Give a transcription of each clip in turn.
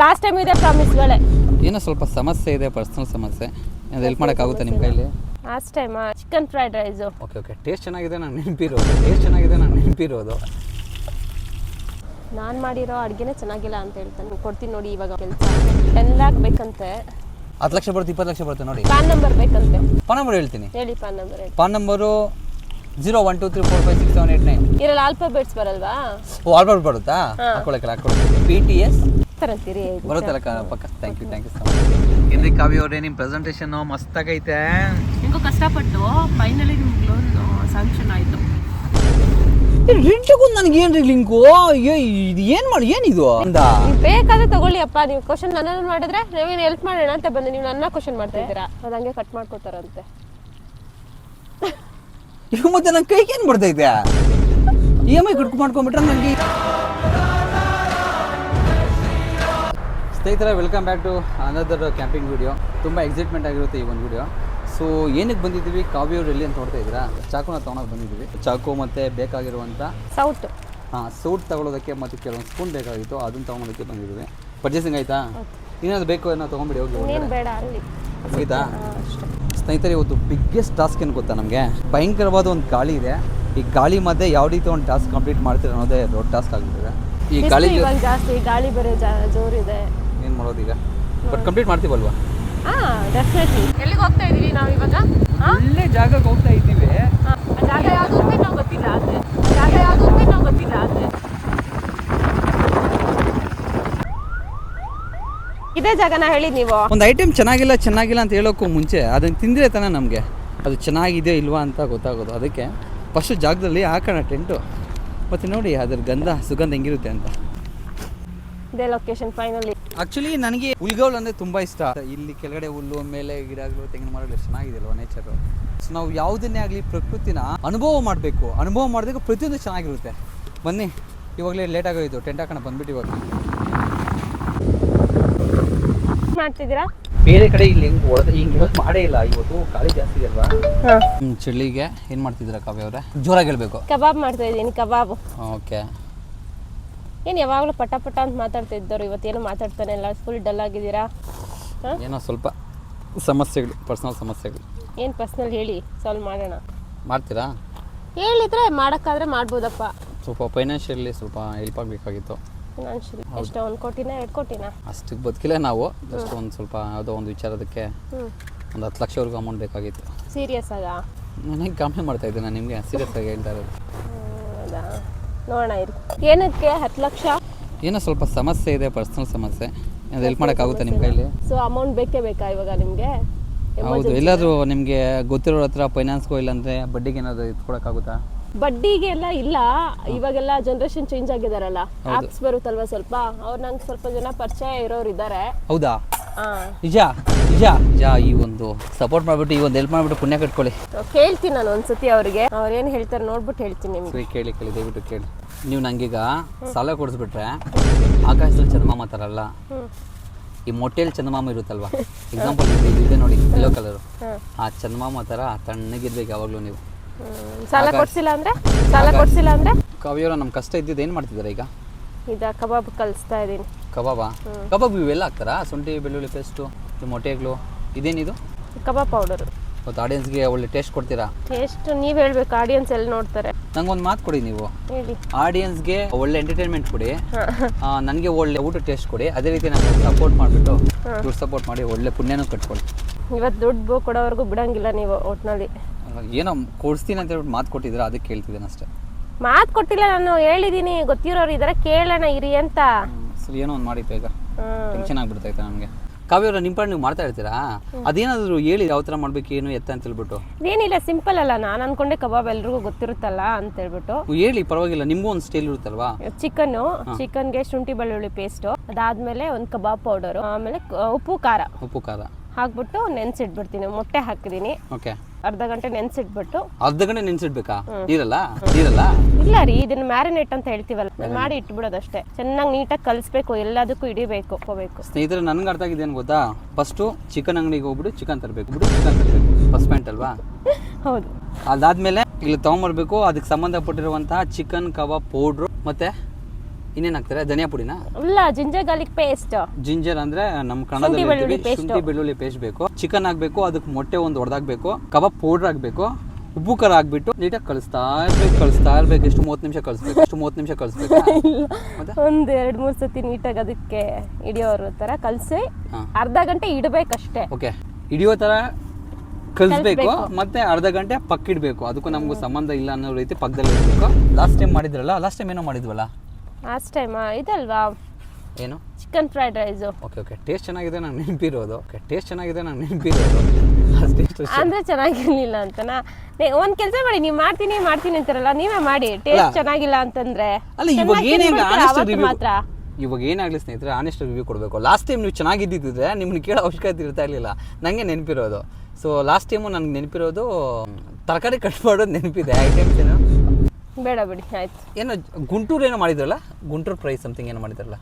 Last time ಇದೆ ಪ್ರಾಮಿಸ್ಗಳೇ. ಏನೋ ಸ್ವಲ್ಪ ಸಮಸ್ಯೆ ಇದೆ, ಪರ್ಸನಲ್ ಸಮಸ್ಯೆ. ಅದು ಹೆಲ್ಪ್ ಮಾಡೋಕ್ಕಾಗುತ್ತೆ ನಿಮ್ಮ ಕೈಲಿ? Last time chicken fried rice. Okay taste ಚೆನ್ನಾಗಿದೆ, ನಾನು ನೆನಪಿರೋದು. ನಾನು ಮಾಡಿರೋ ಅಡುಗೆನೇ ಚೆನ್ನಾಗಿಲ್ಲ ಅಂತ ಹೇಳ್ತಾನೆ. ಕೊಡ್ತೀನಿ ನೋಡಿ ಇವಾಗ ಕೆಲಸ. 10 lakh ಬೇಕಂತೆ. 10 ಲಕ್ಷ ಬರುತ್ತೆ, 20 ಲಕ್ಷ ಬರುತ್ತೆ ನೋಡಿ. ಪಾನ್ ನಂಬರ್ ಬೇಕಂತೆ. ಪಾನ್ ನಂಬರ್ ಹೇಳ್ತೀನಿ ಹೇಳಿ. ಪಾನ್ ನಂಬರ್ ಹೇಳಿ. PAN number 0123456789. ಇದರಲ್ಲಿ ಆಲ್ಫಾಬೆಟ್ಸ್ ಬರಲ್ವಾ? ಓ ಆಲ್ಬರ್ಟ್ ಬರುತ್ತಾ? ಹಾಕೊಳ್ಳಿ. PTS ತರಂತೀರಿ ಬರುತ್ತಲ್ಲ ಪಕ್ಕ. Thank you so much. ಏನ್ರಿ ಕಾವ್ಯ ಅವರೇ, ನಿಮ್ಮ ಪ್ರೆಸೆಂಟೇಷನ್ ಮಸ್ತಾಗೈತೆ. ನಿಮಗೂ ಕಷ್ಟಪಟ್ಟು ಫೈನಲಿ ನಿಮ್ಗೆ ಲೋನ್ ಸ್ಯಾಂಕ್ಷನ್ ಆಯಿತು. ಲಿಂಕ್ಗೂ ನನಗೇನ್ರಿ ಲಿಂಕು? ಇದು ಏನಿದು ಅಂದ? ಬೇಕಾದ್ರೆ ತಗೊಳ್ಳಿ ಅಪ್ಪ. ನೀವು ಕ್ವಶನ್ ನನ್ನ ಮಾಡಿದ್ರೆ ನಾವೇನು ಹೆಲ್ಪ್ ಮಾಡೋಣ ಅಂತ ಬಂದು ನೀವು ನನ್ನ ಕ್ವಶನ್ ಮಾಡ್ತಾ ಇದ್ದೀರಾ. ಅದು ಹಂಗೆ ಕಟ್ ಮಾಡ್ಕೋತಾರಂತೆ. ಈಗ ಮತ್ತೆ ನನ್ನ ಕೈಗೆ ಏನು ಬರ್ತೈತೆ? EMI ಕಟ್ಕು ಮಾಡ್ಕೊಂಡ್ಬಿಟ್ರೆ ನನಗೆ. ಸ್ನೇಹಿತರೆ, welcome back to another camping video. ತುಂಬ ಎಕ್ಸೈಟ್ಮೆಂಟ್ ಆಗಿರುತ್ತೆ ಈ ಒಂದು ವಿಡಿಯೋ. ಸೊ ಏನಕ್ಕೆ ಬಂದಿದ್ದೀವಿ, ಕಾವ್ಯವ್ರು ಎಲ್ಲಿ ಅಂತ ನೋಡ್ತಾ ಇದ್ದೀರಾ? ಚಾಕುನ ತೊಗೊಳಕ್ಕೆ ಬಂದಿದ್ದೀವಿ. ಚಾಕು ಮತ್ತು ಬೇಕಾಗಿರುವಂಥ ಸೌಟ್ ತಗೊಳ್ಳೋದಕ್ಕೆ ಮತ್ತು ಕೆಲವೊಂದು ಸ್ಪೂನ್ ಬೇಕಾಗಿತ್ತು, ಅದನ್ನು ತೊಗೊಳೋದಕ್ಕೆ ಬಂದಿದ್ದೀವಿ. ಪರ್ಚೇಸಿಂಗ್ ಆಯಿತಾ? ಏನಾದ್ರು ಬೇಕು ಏನೋ ತೊಗೊಂಬಿಡಿ, ಹೋಗಿ ಆಯಿತಾ? ಸ್ನೇಹಿತರೆ, ಇವತ್ತು ಬಿಗ್ಗೆಸ್ಟ್ ಟಾಸ್ಕ್ ಏನು ಗೊತ್ತಾ ನಮಗೆ? ಭಯಂಕರವಾದ ಒಂದು ಗಾಳಿ ಇದೆ. ಈ ಗಾಳಿ ಮಧ್ಯೆ ಯಾವ ರೀತಿ ಒಂದು ಟಾಸ್ಕ್ ಕಂಪ್ಲೀಟ್ ಮಾಡ್ತೀರ ಅನ್ನೋದೇ ದೊಡ್ಡ ಟಾಸ್ಕ್ ಆಗಿಬಿಟ್ಟಿದೆ. ಈ ಗಾಳಿ ಜಾಸ್ತಿ, ಗಾಳಿ ಬೇರೆ ಜೋರಿದೆ. ಏನು ಮಾಡೋದು ಈಗ? ಬಟ್ ಕಂಪ್ಲೀಟ್ ಮಾಡ್ತೀವಲ್ವಾ? ಡೆಫಿನೆಟ್ಲಿ. ಎಲ್ಲಿಗೆ ಹೋಗ್ತಾ ಇದೀವಿ ನಾವು ಇವಾಗ? ಒಳ್ಳೆ ಜಾಗಕ್ಕೆ ಹೋಗ್ತಾ ಇದ್ದೀವಿ. ಜಾಗ ಯಾವುದು ಅಂತ ನಾವು ಗೊತ್ತಿಲ್ಲ. ಇದೇ ಜಾಗನ ಹೇಳಿದ್ ನೀವು? ಒಂದು ಐಟಮ್ ಚೆನ್ನಾಗಿಲ್ಲ ಅಂತ ಹೇಳೋಕ್ಕೂ ಮುಂಚೆ ಅದನ್ನು ತಿಂದರೆ ತಾನೇ ನಮಗೆ ಅದು ಚೆನ್ನಾಗಿದೆ ಇಲ್ವಾ ಅಂತ ಗೊತ್ತಾಗೋದು. ಅದಕ್ಕೆ ಫಸ್ಟ್ ಜಾಗದಲ್ಲಿ ಹಾಕೋಣ ಟೆಂಟು, ಮತ್ತು ನೋಡಿ ಅದರ ಸುಗಂಧ ಹೆಂಗಿರುತ್ತೆ ಅಂತ. ಇದೇ ಲೊಕೇಶನ್ ಫೈನಲಿ. ಆ್ಯಕ್ಚುಲಿ ನನಗೆ ಹುಲ್ಗಳು ಅಂದರೆ ತುಂಬ ಇಷ್ಟ. ಇಲ್ಲಿ ಕೆಳಗಡೆ ಹುಲ್ಲು, ಮೇಲೆ ಗಿಡಗಳು, ತೆಂಗಿನ ಮರಗಳು ಎಷ್ಟು ಚೆನ್ನಾಗಿದೆ ಅಲ್ವಾ ನೇಚರು. ಸೊ ನಾವು ಯಾವುದನ್ನೇ ಆಗಲಿ ಪ್ರಕೃತಿನ ಅನುಭವ ಮಾಡಬೇಕು. ಅನುಭವ ಮಾಡಿದಾಗ ಪ್ರತಿಯೊಂದು ಚೆನ್ನಾಗಿರುತ್ತೆ. ಬನ್ನಿ, ಇವಾಗಲೇ ಲೇಟ್ ಆಗೋಯ್ತು, ಟೆಂಟ್ ಹಾಕೋಣ ಬಂದ್ಬಿಟ್ಟು. ಇವಾಗ ಮಾಡ್ತಿದ್ದೀರಾ? ಬೇರೆ ಕಡೆ ಇಲ್ಲಿ ಹಿಂಗೆ ಮಾಡೇ ಇಲ್ಲ. ಇವತ್ತು ಗಾಳಿ ಜಾಸ್ತಿ ಇದೆ ಅಲ್ವಾ? ಚಳಿಗೆ ಏನು ಮಾಡ್ತಿದ್ದೀರಾ ಕಾವ್ಯ ಅವರೇ? ಜೋರಾಗಿ ಹೇಳ್ಬೇಕು. ಕಬಾಬ್ ಮಾಡ್ತಾ ಇದ್ದೀನಿ. ಕಬಾಬ್. ಓಕೆ. ಏನು ಯಾವಾಗಲೂ ಪಟ ಅಂತ ಮಾತಾಡ್ತಾ ಇದ್ದವರು, ಇವತ್ತೇನು ಮಾತಾಡ್ತಾನೆ ಇಲ್ಲ. ಫುಲ್ ಡಲ್ ಆಗಿದ್ದೀರಾ? ಏನೋ ಸ್ವಲ್ಪ ಸಮಸ್ಯೆಗಳು, ಪರ್ಸನಲ್ ಸಮಸ್ಯೆಗಳು. ಏನು ಪರ್ಸನಲ್ ಹೇಳಿ, ಸಾಲ್ವ್ ಮಾಡೋಣ. ಮಾಡ್ತೀರಾ? ಹೇಳಿದ್ರೆ ಮಾಡೋಕ್ಕಾದ್ರೆ ಮಾಡ್ಬೋದಪ್ಪ. ಸ್ವಲ್ಪ ಫೈನಾನ್ಷಿಯಲಿ ಸ್ವಲ್ಪ ಹೆಲ್ಪ್ ಆಗಬೇಕಾಗಿತ್ತು. ಫೈನಾನ್ಷಿಯಲಿ ಎಷ್ಟು? 1 ಕೋಟಿನ 2 ಕೋಟಿನ? ಅಷ್ಟಕ್ಕೆ ಬದುಕಿಲ್ಲ ನಾವು. ಜಸ್ಟ್ ಒಂದು ಸ್ವಲ್ಪ ಯಾವುದೋ ಒಂದು ವಿಚಾರದಕ್ಕೆ ಒಂದು 10 ಲಕ್ಷವರೆಗೂ ಅಮೌಂಟ್ ಬೇಕಾಗಿತ್ತು. ಸೀರಿಯಸ್ ಆಗ? ನನಗೆ ಕಾಮೆಂಟ್ ಮಾಡ್ತಾ ಇದ್ದೆ, ನಾನು ನಿಮಗೆ ಸೀರಿಯಸ್ ಆಗಿ ಹೇಳ್ತಾ ಇರೋದು. ಹೌದಾ? ನೋಡೋಣ ಇರಿ. ಏನಕ್ಕೆ 10 ಲಕ್ಷ? ಏನೋ ಸ್ವಲ್ಪ ಸಮಸ್ಯೆ ಇದೆ, ಪರ್ಸನಲ್ ಸಮಸ್ಯೆ. ಅದು ಹೆಲ್ಪ್ ಮಾಡೋಕ್ಕಾಗುತ್ತೆ ನಿಮ್ಮ ಕೈಲಿ? ಸೊ ಅಮೌಂಟ್ ಬೇಕೇ ಬೇಕಾ ಇವಾಗ ನಿಮಗೆ? ಹೌದು. ಎಲ್ಲಾದರೂ ನಿಮಗೆ ಗೊತ್ತಿರೋರ ಹತ್ರ ಫೈನಾನ್ಸ್ಗೋ ಇಲ್ಲಾಂದರೆ ಬಡ್ಡಿಗೆ ಏನಾದರೂ ಇಟ್ಕೊಡೋಕ್ಕಾಗುತ್ತಾ? ಬಡ್ಡಿಗೆಲ್ಲ ಇಲ್ಲ. ಇವಾಗೆಲ್ಲ ಜನರೇಷನ್ ಚೇಂಜ್ ಆಗಿದಾರಲ್ಲ, ಆಪ್ಸ್ ಬರುತ್ತಲ್ವಾ ಸ್ವಲ್ಪ. ಅವ್ರು ನಂಗೆ ಸ್ವಲ್ಪ ಜನ ಪರಿಚಯ ಇರೋರು ಇದ್ದಾರೆ. ಹೌದಾ? ನಿಜ. ಈ ಒಂದು ಸಪೋರ್ಟ್ ಮಾಡಿಬಿಟ್ಟು, ಈ ಒಂದು ಹೆಲ್ಪ್ ಮಾಡಿಬಿಟ್ಟು ಪುಣ್ಯ ಕಟ್ಕೊಳ್ಳಿ. ಕೇಳ್ತೀನಿ ನಾನು ಒಂದ್ಸತಿ ಅವ್ರಿಗೆ, ಅವ್ರು ಏನು ಹೇಳ್ತಾರೆ ನೋಡ್ಬಿಟ್ಟು ಹೇಳ್ತೀನಿ ನಿಮ್ಗೆ. ಕೇಳಿ ದಯವಿಟ್ಟು ಕೇಳಿ. ನೀವು ನಂಗೀಗ ಸಾಲ ಕೊಡಿಸ್ಬಿಟ್ರೆ ಆಕಾಶದಲ್ಲಿ ಚಂದಮಾಮ ಥರಲ್ಲ, ಈ ಮೊಟ್ಟೆಯಲ್ಲಿ ಚಂದಮಾಮ ಇರುತ್ತಲ್ವಾ, ಎಕ್ಸಾಂಪಲ್ ಇದೆ ನೋಡಿ, ಯೆಲ್ಲೋ ಕಲರು, ಆ ಚಂದಮಾಮ ಥರ ತಣ್ಣಗಿರ್ಬೇಕು ಯಾವಾಗಲೂ ನೀವು. ಸಾಲ ಕೊಡ್ಸಿಲ್ಲ ಅಂದ್ರೆ ಕಾವ್ಯವ್ರ ನಮ್ಮ ಕಷ್ಟ ಇದ್ದಿದ್ದು ಏನು ಮಾಡ್ತಿದ್ದಾರೆ ಈಗ? ಕಬಾಬ್ ಕಲಿಸ್ತಾ ಇದ್ದೀನಿ. ಕಬಾಬ್ ಇವೆಲ್ಲ ಹಾಕ್ತಾರಾ? ಶುಂಠಿ, ಬೆಳ್ಳುಳ್ಳಿ ಪೇಸ್ಟು, ಮೊಟ್ಟೆಗಳು, ಇದೇನಿದು? Kebab powder. ಮತ್ತು ಆಡಿಯನ್ಸ್ಗೆ ಒಳ್ಳೆ ಟೇಸ್ಟ್ ಕೊಡ್ತೀರಾ? ಟೇಸ್ಟ್ ನೀವು ಹೇಳ್ಬೇಕು, ಆಡಿಯನ್ಸ್ ಎಲ್ಲಿ ನೋಡ್ತಾರೆ. ನಂಗೊಂದು ಮಾತು ಕೊಡಿ ನೀವು. ಹೇಳಿ. ಆಡಿಯನ್ಸ್ಗೆ ಒಳ್ಳೆ ಎಂಟರ್ಟೈನ್ಮೆಂಟ್ ಕೊಡಿ, ನನಗೆ ಒಳ್ಳೆ ಊಟ ಟೇಸ್ಟ್ ಕೊಡಿ. ಅದೇ ರೀತಿ ನಾನು ಸಪೋರ್ಟ್ ಮಾಡಿಬಿಟ್ಟು ದುಡ್ಡು ಸಪೋರ್ಟ್ ಮಾಡಿ ಒಳ್ಳೆ ಪುಣ್ಯನೂ ಕಟ್ಕೊಳ್ಳಿ. ಇವತ್ತು ದುಡ್ಡು ಕೊಡೋವರೆಗೂ ಬಿಡಂಗಿಲ್ಲ ನೀವು ಒಟ್ಟಿನಲ್ಲಿ. ಏನೋ ಕೊಡಿಸ್ತೀನಿ ಅಂತ ಹೇಳ್ಬಿಟ್ಟು ಮಾತು ಕೊಟ್ಟಿದ್ದೀರಾ, ಅದಕ್ಕೆ ಕೇಳ್ತಿದ್ದೇನೆ ಅಷ್ಟೇ. ಮಾತು ಕೊಟ್ಟಿಲ್ಲ, ನಾನು ಹೇಳಿದ್ದೀನಿ. ಗೊತ್ತಿರೋರು ಇದಾರೆ, ಕೇಳೋಣ ಇರಿ ಅಂತ. ಸರಿ, ಏನೋ ಒಂದು ಮಾಡಿ ಬೇಗ. ಟೆನ್ಷನ್ ಆಗಿಬಿಡ್ತೈತೆ ನನಗೆ. ಕಾವ್ಯವ್ರ ನಿಮ್ಮ ಪಾಡು ನೀವು ಮಾಡ್ತಾ ಇರ್ತೀರಾ? ಅದೇನಾದರೂ ಹೇಳಿ, ಯಾವ ಥರ ಮಾಡ್ಬೇಕು ಏನು ಎತ್ತ ಅಂತ ಹೇಳ್ಬಿಟ್ಟು. ಏನಿಲ್ಲ, ಸಿಂಪಲ್ ಅಲ್ಲ. ನಾನು ಅನ್ಕೊಂಡೆ ಕಬಾಬ್ ಎಲ್ರಿಗೂ ಗೊತ್ತಿರುತ್ತಲ್ಲ ಅಂತ ಹೇಳ್ಬಿಟ್ಟು. ಹೇಳಿ, ಪರವಾಗಿಲ್ಲ, ನಿಮಗೂ ಒಂದು ಸ್ಟೈಲ್ ಇರುತ್ತಲ್ವಾ. ಚಿಕನ್ಗೆ ಶುಂಠಿ ಬೆಳ್ಳುಳ್ಳಿ ಪೇಸ್ಟು, ಅದಾದ್ಮೇಲೆ ಒಂದು ಕಬಾಬ್ ಪೌಡರು, ಆಮೇಲೆ ಉಪ್ಪು ಖಾರ ಹಾಕ್ಬಿಟ್ಟು ನೆನ್ಸಿಟ್ಬಿಡ್ತೀನಿ. ಮೊಟ್ಟೆ ಹಾಕಿದೀನಿ. ಓಕೆ. ಅರ್ಧ ಗಂಟೆ ನೆನ್ಸಿಟ್ಬಿಟ್ಟು. ಅರ್ಧ ಗಂಟೆ ನೆನ್ಸಿಡ್ಬೇಕಾ? ನೀರಲ್ಲ ಇಲ್ಲ ರೀ, ಇದನ್ನ ಮ್ಯಾರಿನೇಟ್ ಅಂತ ಹೇಳ್ತೀವಲ್ಲ, ಮಾಡಿ ಇಟ್ಬಿಡೋದಷ್ಟೇ. ಚೆನ್ನಾಗಿ ನೀಟಾಗಿ ಕಲಿಸ್ಬೇಕು, ಎಲ್ಲದಕ್ಕೂ ಹಿಡಿಬೇಕು. ಸ್ನೇಹಿತರೆ, ನನ್ಗೆ ಅರ್ಥ ಆಗಿದೆ ಏನು ಗೊತ್ತಾ? ಫಸ್ಟು ಚಿಕನ್ ಅಂಗಡಿಗೆ ಹೋಗ್ಬಿಟ್ಟು ಚಿಕನ್ ತರಬೇಕು. ಫಸ್ಟ್ ಪಾಯಿಂಟ್ ಅಲ್ವಾ? ಹೌದು. ಅದಾದ್ಮೇಲೆ ಇಲ್ಲಿ ತೊಗೊಂಬರ್ಬೇಕು, ಅದಕ್ಕೆ ಸಂಬಂಧಪಟ್ಟಿರುವಂತಹ ಚಿಕನ್ ಕಬಾಬ್ ಪೌಡ್ರು ಮತ್ತೆ ಇನ್ನೇನು ಹಾಕ್ತಾರೆ? ಧನಿಯಾ ಪುಡಿನಾ? ಇಲ್ಲ, ಜಿಂಜರ್ ಗಾರ್ಲಿಕ್ ಪೇಸ್ಟ್. ಜಿಂಜರ್ ಅಂದ್ರೆ ನಮ್ಮ ಕನ್ನಡದಲ್ಲಿ ಶುಂಠಿ ಬೆಳ್ಳುಳ್ಳಿ ಪೇಸ್ಟ್ ಬೇಕು. ಚಿಕನ್ ಹಾಕ್ಬೇಕು, ಅದಕ್ಕೆ ಮೊಟ್ಟೆ ಒಂದು ಹೊಡೆದಾಕ್ಬೇಕು, ಕಬಾಬ್ ಪೌಡರ್ ಹಾಕ್ಬೇಕು, ಉಪ್ಪು ಖಾರ ಹಾಕ್ಬಿಟ್ಟು ನೀಟಾಗಿ ಕಳಿಸ್ತಾ ಇರ್ಬೇಕು. ಎಷ್ಟು 30 ನಿಮಿಷ ಕಳಿಸ್ಬೇಕು. ಒಂದು 2-3 ಸತಿ ನೀಟಾಗಿ ಅದಕ್ಕೆ ಹಿಡಿಯೋರ ತರ ಕಲಸಿ ಅರ್ಧ ಗಂಟೆ ಇಡಬೇಕಷ್ಟೇ. ಓಕೆ, ಹಿಡಿಯೋ ತರ ಕಲಿಸ್ಬೇಕು, ಮತ್ತೆ ಅರ್ಧ ಗಂಟೆ ಪಕ್ಕಿಡ್ಬೇಕು. ಅದಕ್ಕೂ ನಮಗೂ ಸಂಬಂಧ ಇಲ್ಲ ಅನ್ನೋ ರೀತಿ ಪಕ್ಕದಲ್ಲಿ ಇರಬೇಕು. ಲಾಸ್ಟ್ ಟೈಮ್ ಮಾಡಿದ್ರಲ್ಲ, ಲಾಸ್ಟ್ ಟೈಮ್ ಏನೋ ಮಾಡಿದ್ವಲ್ಲ, ಲಾಸ್ಟ್ ಟೈಮ್ ಇದಲ್ವಾ, ಏನು chicken fried rice. Okay, taste ಚೆನ್ನಾಗಿದೆ, ನಂಗೆ ನೆನಪಿರೋದು. ಅಂದ್ರೆ ಚೆನ್ನಾಗಿರ್ಲಿಲ್ಲ ಅಂತನಾ? ಒಂದ್ ಕೆಲಸ ಮಾಡಿ, ನೀವು ಮಾಡ್ತೀನಿ ಅಂತಾರಲ್ಲ, ನೀವೇ ಮಾಡಿ. ಟೇಸ್ಟ್ ಚೆನ್ನಾಗಿಲ್ಲ ಅಂತಂದ್ರೆ ಅಲ್ಲ, ಮಾತ್ರ ಇವಾಗ ಏನಾಗಲಿ ಸ್ನೇಹಿತರೆ, ಆನೆಸ್ಟ್ ರಿವ್ಯೂ ಕೊಡಬೇಕು. ಲಾಸ್ಟ್ ಟೈಮ್ ನೀವು ಚೆನ್ನಾಗಿದ್ದಿದ್ರೆ ನಿಮ್ಗೆ ಕೇಳೋ ಅವಶ್ಯಕತೆ ಇರ್ತಾ ಇರಲಿಲ್ಲ. ನನಗೆ ನೆನಪಿರೋದು. ಸೊ ಲಾಸ್ಟ್ ಟೈಮು ನನಗೆ ನೆನಪಿರೋದು ತರಕಾರಿ ಕಟ್ ಮಾಡೋದು ನೆನಪಿದೆ. ಐಟಮ್ಸ್ ಏನೋ ಬೇಡ ಬಿಡಿ, ಆಯ್ತು. ಏನೋ ಗುಂಟೂರು ಏನೋ ಮಾಡಿದ್ರಲ್ಲ, ಗುಂಟೂರು ಫ್ರೈ ಸಮಥಿಂಗ್ ಏನೋ ಮಾಡಿದ್ರಲ್ಲ,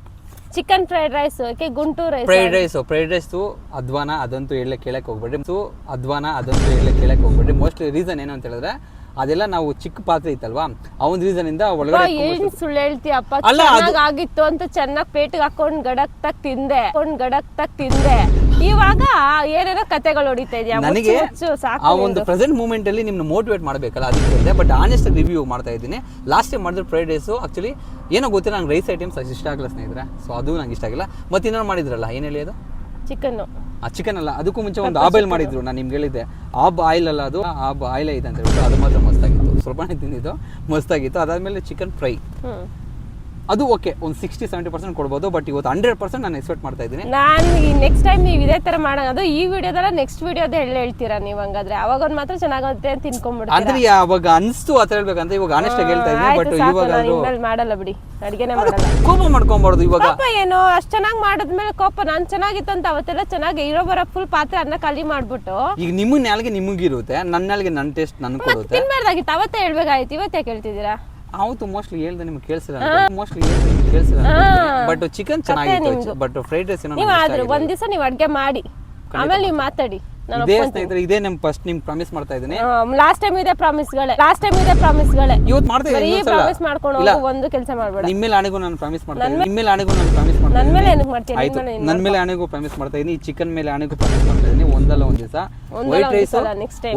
chicken fried rice. Guntur fried rice ಅಧ್ವಾನ, ಅದಂತೂ ಕೇಳಕ್ಕೆ ಹೋಗ್ಬೇಡ್ರಿ. ಮೋಸ್ಟ್ಲಿ ರೀಸನ್ ಏನು ಅಂತ ಹೇಳಿದ್ರೆ, ಅದೆಲ್ಲ ನಾವು ಚಿಕ್ಕ ಪಾತ್ರೆ ಇತ್ತಲ್ವಾ, ಆ ಒಂದು ರೀಸನ್ ಇಂದ ಒಳಗಡೆ ಏನ್ ಸುಳ್ಳು ಹೇಳ್ತೀಯಪ್ಪ. ಆಗಿತ್ತು ಅಂತ ಚೆನ್ನಾಗಿ ಪ್ಲೇಟ್ಗೆ ಹಾಕೊಂಡ್ ಗಡಕ್ ತಕ್ ತಿಂದೆ. ಇವಾಗ ಏನೇನೋ ಕತೆಗಳು ಹೊಡಿತಾ ಇದೆಯಾ? ನನಗೆ ಆ ಒಂದು ಪ್ರೆಸೆಂಟ್ ಮೂಮೆಂಟ್ ಅಲ್ಲಿ ನಿಮ್ನ ಮೋಟಿವೇಟ್ ಮಾಡಬೇಕಲ್ಲ, ಅದಕ್ಕೆ. ಬಟ್ ಆನೆಸ್ಟ್ ರಿವ್ಯೂ ಮಾಡ್ತಾ ಇದ್ದೀನಿ. ಲಾಸ್ಟ್ ಟೈಮ್ ಮಾಡಿದ್ರೆ ಫ್ರೈಡ್ ರೈಸು ಆಕ್ಚುಲಿ ಏನೋ ಗೊತ್ತಿಲ್ಲ, ನಂಗೆ ರೈಸ್ ಐಟಮ್ಸ್ ಅಷ್ಟು ಇಷ್ಟ ಆಗಲ್ಲ ಸ್ನೇಹಿತರೆ. ಸೊ ಅದು ನಂಗೆ ಇಷ್ಟ ಆಗಿಲ್ಲ. ಮತ್ತೆ ಇನ್ನೊಂದು ಮಾಡಿದ್ರಲ್ಲ, ಏನು ಹೇಳಿ ಅದು? ಚಿಕನ್ ಅಲ್ಲ, ಅದಕ್ಕೂ ಮುಂಚೆ ಒಂದು ಆಬಾಯ್ಲ್ ಮಾಡಿದ್ರು. ನಾನು ನಿಮ್ಗೆ ಹೇಳಿದ್ದೆ, ಆಯಿಲ್ ಅಲ್ಲ ಅದು, ಆಯಿಲ್ ಐತೆ ಅಂತ ಹೇಳ್ಬಿಟ್ಟು. ಅದು ಮಾತ್ರ ಮಸ್ತಾಗಿತ್ತು, ಸ್ವಲ್ಪನೇ ತಿಂದಿದ್ದು, ಮಸ್ತಾಗಿತ್ತು. ಅದಾದ್ಮೇಲೆ ಚಿಕನ್ ಫ್ರೈ, ಅದು ಓಕೆ, ಒಂದು 60-70% ಕೊಡ್ಬೋದು. ಬಟ್ ಇವತ್ತು 100% ನಾನು ಎಕ್ಸ್ಪೆಕ್ಟ್ ಮಾಡ್ತಾ ಇದ್ದೀನಿ. ನಾನು ನೆಕ್ಸ್ಟ್ ಟೈಮ್ ನೀವು ಇದೇ ತರ ಮಾಡೋದು, ಈ ವಿಡಿಯೋದಲ್ಲ ನೆಕ್ಸ್ಟ್ ವಿಡಿಯೋದ ಹೇಳ್ತೀರಾ ನೀವು. ಹಂಗಾದ್ರೆ ಅವಾಗ ಒಂದು ಮಾತ್ರ ಚೆನ್ನಾಗುತ್ತೆ ಅಂತ ತಿನ್ಕೊಂಡ್ಬಿಡ್ತೀರಾ. ಅಂದ್ರೆ ಅವಾಗ ಅನ್ಸ್ತು ಆ ಥರ ಹೇಳ್ಬೇಕಂತ, ಇವಾಗ ಆನೆಸ್ಟ್ ಆಗಿ ಹೇಳ್ತಾ ಇದ್ದೀನಿ. ಬಟ್ ಇವಾಗ ಮಾಡಲ್ಲ ಬಿಡಿ, ಅಡಿಗೆನೇ ಮಾಡಲ್ಲ. ಕೋಪ ಮಾಡ್ಕೊಂಬಾರ್ದು ಇವಾಗ. ಕೋಪ ಏನು, ಅಷ್ಟು ಚೆನ್ನಾಗಿ ಮಾಡಿದ್ಮೇಲೆ ಕೋಪ? ನಾನು ಚೆನ್ನಾಗಿತ್ತು ಅಂತ ಅವತ್ತೆಲ್ಲ ಚೆನ್ನಾಗಿ ಇರೋ ಬರೋ ಫುಲ್ ಪಾತ್ರೆ ಅನ್ನ ಖಾಲಿ ಮಾಡ್ಬಿಟ್ಟು, ಈಗ ನಿಮ್ಮ ನಾಲ್ಗೆ ನಿಮಗಿರುತ್ತೆ, ನನ್ನ ನಾಲ್ಗೆ ನನ್ನ ಟೇಸ್ಟ್ ನನಗೆ ಕೊಡುತ್ತೆ. ತಿನ್ಬಾರ್ದಾಗಿತ್ತು, ಅವತ್ತೇ ಹೇಳ್ಬೇಕಾಯ್ತು, ಇವತ್ತೇ ಕೇಳ್ತಿದ್ದೀರಾ? ಹೌದು, ಮೋಸ್ಟ್ಲಿ ಹೇಳ್ದೆ ನಿಮ್ಗೆ ಕೇಳಿಸಿಲ್ಲ. ಬಟ್ ಚಿಕನ್ ಚೆನ್ನಾಗಿತ್ತು. ಬಟ್ ಫ್ರೈಡ್ ರೈಸ್ ನೀವು ಆದ್ರೆ ಒಂದ್ ದಿವಸ ನೀವು ಅಡ್ಗೆ ಮಾಡಿ, ಆಮೇಲೆ ನೀವು ಮಾತಾಡಿ. ಇದೇ ಸ್ನೇಹಿತರೆ, ಇದೇ ನಿಮ್ ಫಸ್ಟ್ ನಿಮ್ಗೆ ಪ್ರಾಮಿಸ್ ಮಾಡ್ತಾ ಇದ್ದೀನಿ. ಲಾಸ್ಟ್ ಟೈಮ್ ಇದೆ ಪ್ರಾಮಿಸ್ಗಳೇ. ಇವತ್ತು ಮಾಡ್ತಾ ಇದ್ದೀನಿ. ಪ್ರಾಮಿಸ್ ಮಾಡ್ಕೊಂಡು ಹೋಗು, ಒಂದು ಕೆಲಸ ಮಾಡಬೇಡ. ನಿಮ್ಮ ಮೇಲೆ ಆಣೆಗೂ ನಾನು ಪ್ರಾಮಿಸ್ ಮಾಡ್ತಾ ಇದ್ದೀನಿ. ನನ್ನ ಮೇಲೆ ಏನಕ್ಕೆ ಮಾಡ್ತೀನಿ? ಆಯ್ತು, ನನ್ನ ಮೇಲೆ ಆಣೆಗೂ ಪ್ರಾಮಿಸ್ ಮಾಡ್ತಾ ಇದ್ದೀನಿ. ಚಿಕನ್ ಮೇಲೆ ಆಣೆಗೂ ಪ್ರಾಮಿಸ್ ಮಾಡ್ತಾ ಇದ್ದೀನಿ. ಒಂದಲ್ಲ ಒಂದ್ ದಿವಸ